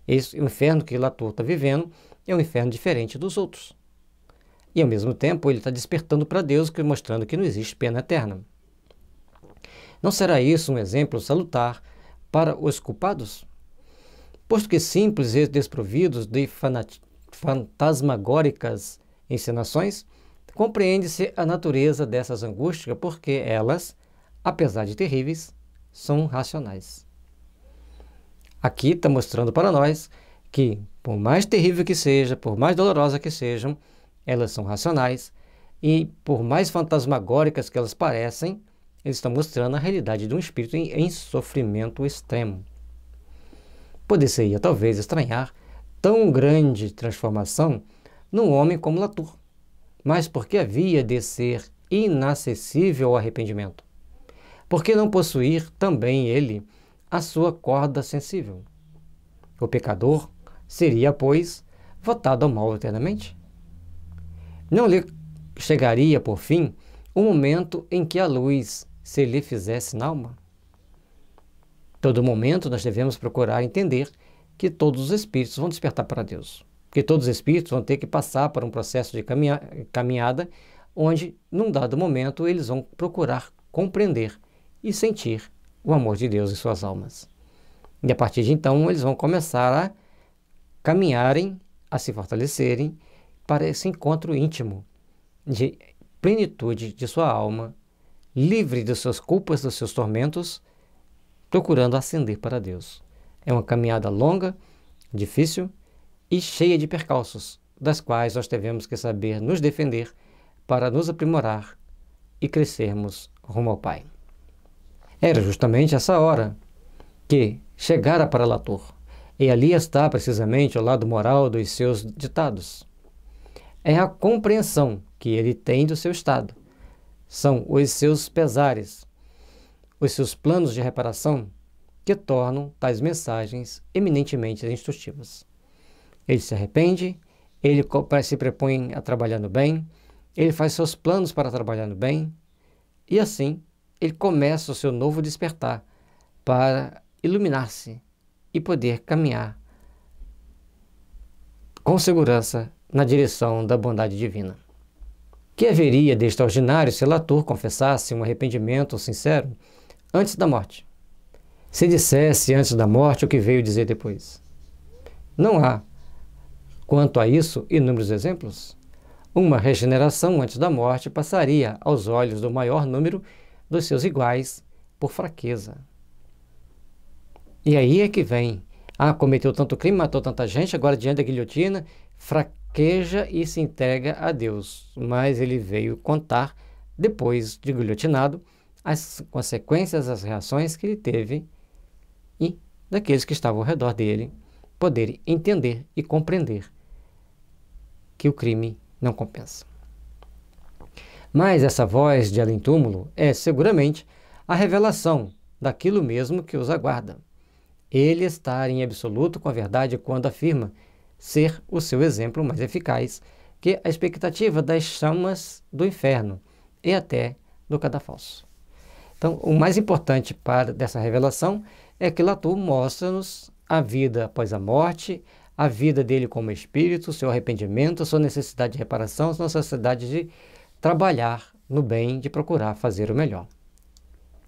O inferno que Latour está vivendo é um inferno diferente dos outros. E, ao mesmo tempo, ele está despertando para Deus, mostrando que não existe pena eterna. Não será isso um exemplo salutar para os culpados? Posto que simples e desprovidos de fantasmagóricas encenações, compreende-se a natureza dessas angústias, porque elas, apesar de terríveis, são racionais. Aqui está mostrando para nós que, por mais terrível que seja, por mais dolorosa que sejam, elas são racionais e, por mais fantasmagóricas que elas parecem, eles estão mostrando a realidade de um espírito em sofrimento extremo. Poder-se-ia talvez estranhar tão grande transformação num homem como Latour, mas porque havia de ser inacessível ao arrependimento? Por que não possuir também ele a sua corda sensível? O pecador seria, pois, votado ao mal eternamente? Não lhe chegaria, por fim, o momento em que a luz se lhe fizesse na alma? Todo momento nós devemos procurar entender que todos os espíritos vão despertar para Deus, que todos os espíritos vão ter que passar por um processo de caminhada, onde, num dado momento, eles vão procurar compreender e sentir o amor de Deus em suas almas. E a partir de então, eles vão começar a caminharem, a se fortalecerem para esse encontro íntimo de plenitude de sua alma, livre das suas culpas, dos seus tormentos, procurando ascender para Deus. É uma caminhada longa, difícil e cheia de percalços, das quais nós devemos que saber nos defender para nos aprimorar e crescermos rumo ao Pai. Era justamente essa hora que chegara para Latour, e ali está precisamente o lado moral dos seus ditados. É a compreensão que ele tem do seu estado, são os seus pesares, os seus planos de reparação que tornam tais mensagens eminentemente instrutivas. Ele se arrepende, ele se propõe a trabalhar no bem, ele faz seus planos para trabalhar no bem, e assim ele começa o seu novo despertar para iluminar-se e poder caminhar com segurança na direção da bondade divina. Que haveria de extraordinário se Latour confessasse um arrependimento sincero antes da morte? Se dissesse antes da morte o que veio dizer depois? Não há, quanto a isso, inúmeros exemplos? Uma regeneração antes da morte passaria aos olhos do maior número dos seus iguais por fraqueza. E aí é que vem, cometeu tanto crime, matou tanta gente, agora diante da guilhotina, fraqueja e se entrega a Deus. Mas ele veio contar, depois de guilhotinado, as consequências, as reações que ele teve e daqueles que estavam ao redor dele poderem entender e compreender que o crime não compensa. Mas essa voz de além-túmulo é seguramente a revelação daquilo mesmo que os aguarda. Ele está em absoluto com a verdade quando afirma ser o seu exemplo mais eficaz que a expectativa das chamas do inferno e até do cadafalso. Então, o mais importante dessa revelação é que Latour mostra-nos a vida após a morte, a vida dele como espírito, seu arrependimento, sua necessidade de reparação, sua necessidade de trabalhar no bem, de procurar fazer o melhor.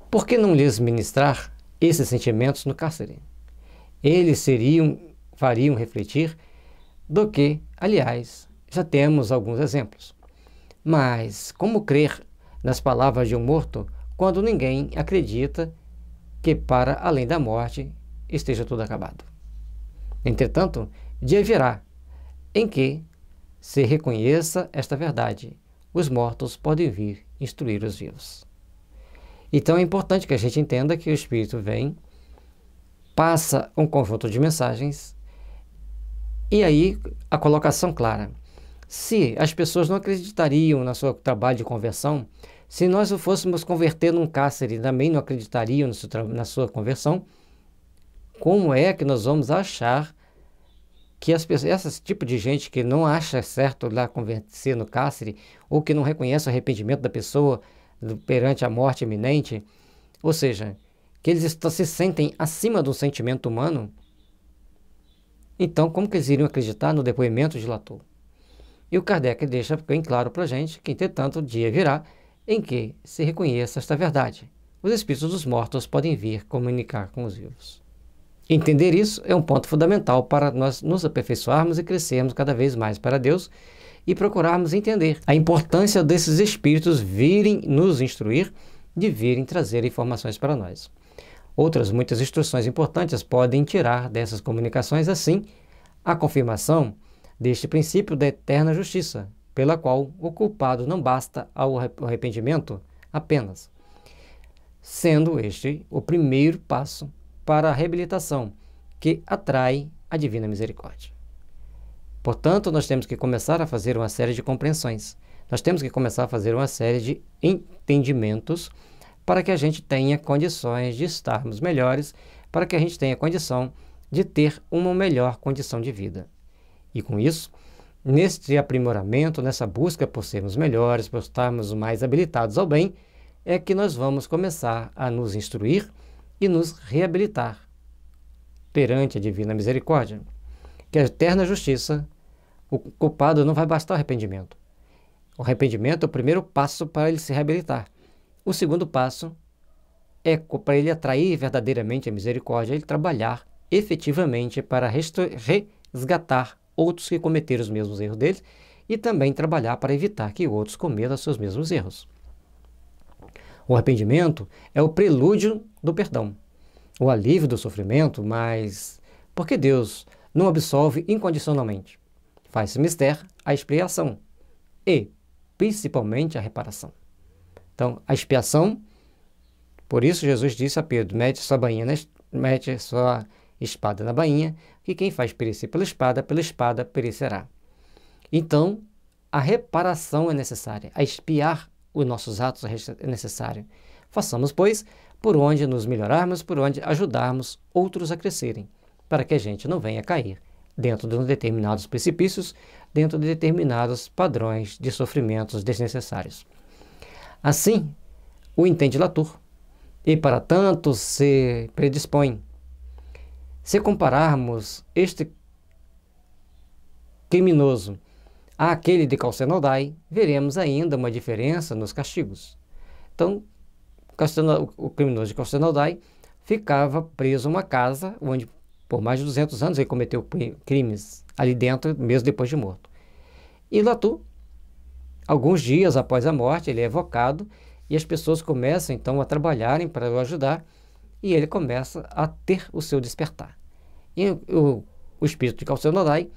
Por que não lhes ministrar esses sentimentos no cárcere? Eles fariam refletir do que, aliás, já temos alguns exemplos. Mas como crer nas palavras de um morto quando ninguém acredita que para além da morte esteja tudo acabado? Entretanto, dia virá em que se reconheça esta verdade. Os mortos podem vir instruir os vivos. Então é importante que a gente entenda que o Espírito vem, passa um conjunto de mensagens, e aí a colocação clara. Se as pessoas não acreditariam no seu trabalho de conversão, se nós o fôssemos converter num cárcere e também não acreditariam na sua conversão, como é que nós vamos achar que esse tipo de gente que não acha certo lá converter no cárcere, ou que não reconhece o arrependimento da pessoa perante a morte iminente, ou seja, que eles se sentem acima do sentimento humano, então como que eles iriam acreditar no depoimento de Latour? E o Kardec deixa bem claro para a gente que, entretanto, o dia virá em que se reconheça esta verdade. Os espíritos dos mortos podem vir comunicar com os vivos. Entender isso é um ponto fundamental para nós nos aperfeiçoarmos e crescermos cada vez mais para Deus e procurarmos entender a importância desses espíritos virem nos instruir, de virem trazer informações para nós. Outras muitas instruções importantes podem tirar dessas comunicações, assim, a confirmação deste princípio da eterna justiça, pela qual o culpado não basta ao arrependimento apenas, sendo este o primeiro passo para a reabilitação, que atrai a divina misericórdia. Portanto, nós temos que começar a fazer uma série de compreensões. Nós temos que começar a fazer uma série de entendimentos para que a gente tenha condições de estarmos melhores, para que a gente tenha condição de ter uma melhor condição de vida. E com isso, neste aprimoramento, nessa busca por sermos melhores, por estarmos mais habilitados ao bem, é que nós vamos começar a nos instruir e nos reabilitar perante a divina misericórdia, que é a eterna justiça. O culpado não vai bastar o arrependimento. O arrependimento é o primeiro passo para ele se reabilitar. O segundo passo é para ele atrair verdadeiramente a misericórdia, ele trabalhar efetivamente para resgatar outros que cometeram os mesmos erros deles e também trabalhar para evitar que outros cometam os seus mesmos erros. O arrependimento é o prelúdio do perdão, o alívio do sofrimento, mas porque Deus não absolve incondicionalmente. Faz-se mister a expiação e, principalmente, a reparação. Então, a expiação, por isso Jesus disse a Pedro, mete sua espada na bainha, que quem faz perecer pela espada perecerá. Então, a reparação é necessária, a expiar os nossos atos é necessário. Façamos, pois, por onde nos melhorarmos, por onde ajudarmos outros a crescerem, para que a gente não venha cair dentro de determinados precipícios, dentro de determinados padrões de sofrimentos desnecessários. Assim, o entende Latour, e para tanto se predispõe. Se compararmos este criminoso àquele de Calcenodai, veremos ainda uma diferença nos castigos. Então, o criminoso de Calcenodai ficava preso em uma casa onde por mais de 200 anos ele cometeu crimes ali dentro, mesmo depois de morto. E Latour, alguns dias após a morte, ele é evocado e as pessoas começam então a trabalharem para o ajudar e ele começa a ter o seu despertar. E o espírito de Calcenodai,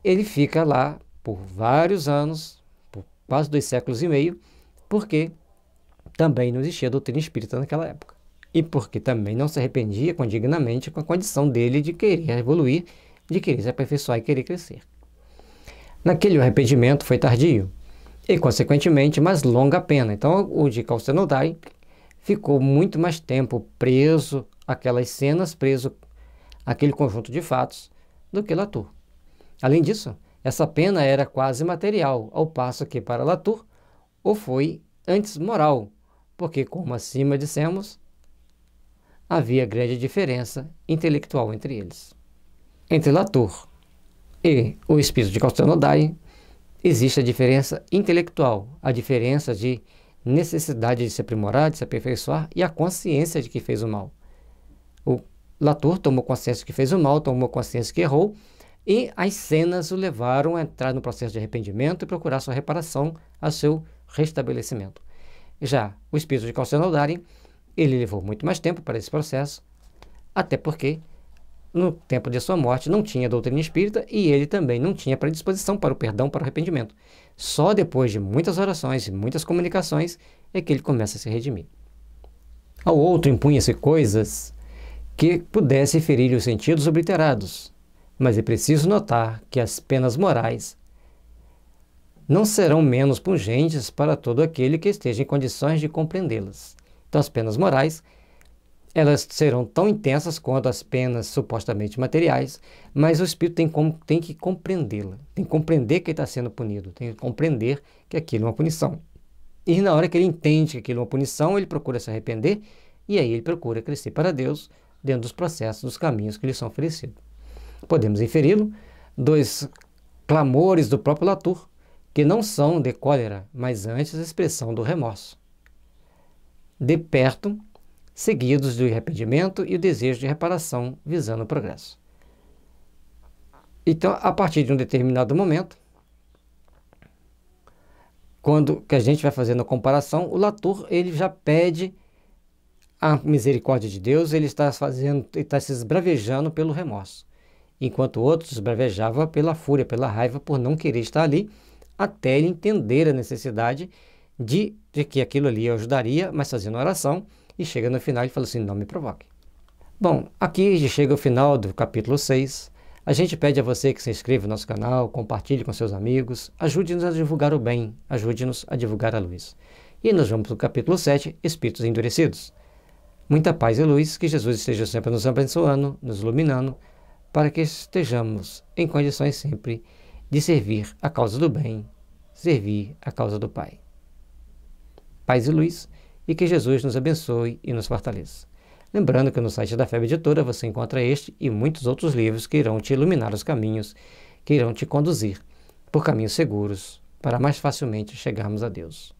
ele fica lá por vários anos, por quase 2 séculos e meio, porque também não existia doutrina espírita naquela época. E porque também não se arrependia dignamente com a condição dele de querer evoluir, de querer se aperfeiçoar e querer crescer. Naquele arrependimento foi tardio e, consequentemente, mais longa a pena. Então, o de Calcenodai ficou muito mais tempo preso àquelas cenas, preso àquele conjunto de fatos, do que Latour. Além disso, essa pena era quase material, ao passo que para Latour ou foi antes moral, porque, como acima dissemos, havia grande diferença intelectual entre eles. Entre Latour e o espírito de Calcenodai existe a diferença intelectual, a diferença de necessidade de se aprimorar, de se aperfeiçoar e a consciência de que fez o mal. O Latour tomou consciência de que fez o mal, tomou consciência que errou e as cenas o levaram a entrar no processo de arrependimento e procurar sua reparação, a seu restabelecimento. Já o espírito de Calcenodai, ele levou muito mais tempo para esse processo, até porque no tempo de sua morte não tinha doutrina espírita e ele também não tinha predisposição para o perdão, para o arrependimento. Só depois de muitas orações e muitas comunicações é que ele começa a se redimir. Ao outro impunha-se coisas que pudessem ferir os sentidos obliterados, mas é preciso notar que as penas morais não serão menos pungentes para todo aquele que esteja em condições de compreendê-las. Então, as penas morais, elas serão tão intensas quanto as penas supostamente materiais, mas o espírito tem que compreendê-la, tem que compreender que ele está sendo punido, tem que compreender que aquilo é uma punição. E na hora que ele entende que aquilo é uma punição, ele procura se arrepender e aí ele procura crescer para Deus dentro dos processos, dos caminhos que lhe são oferecidos. Podemos inferi-lo dos clamores do próprio Latour, que não são de cólera, mas antes a expressão do remorso. De perto, seguidos do arrependimento e o desejo de reparação visando o progresso. Então, a partir de um determinado momento, quando que a gente vai fazendo a comparação, o Latour ele já pede a misericórdia de Deus, ele está se esbravejando pelo remorso, enquanto outros esbravejavam pela fúria, pela raiva, por não querer estar ali, até ele entender a necessidade de que aquilo ali ajudaria, mas fazendo oração, e chega no final e fala assim, não me provoque. Bom, aqui chega o final do capítulo 6. A gente pede a você que se inscreva no nosso canal, compartilhe com seus amigos, ajude-nos a divulgar o bem, ajude-nos a divulgar a luz. E nós vamos para o capítulo 7, Espíritos Endurecidos. Muita paz e luz, que Jesus esteja sempre nos abençoando, nos iluminando, para que estejamos em condições sempre de servir a causa do bem, servir a causa do Pai. Paz e luz, e que Jesus nos abençoe e nos fortaleça. Lembrando que no site da FEB Editora você encontra este e muitos outros livros que irão te iluminar os caminhos, que irão te conduzir por caminhos seguros para mais facilmente chegarmos a Deus.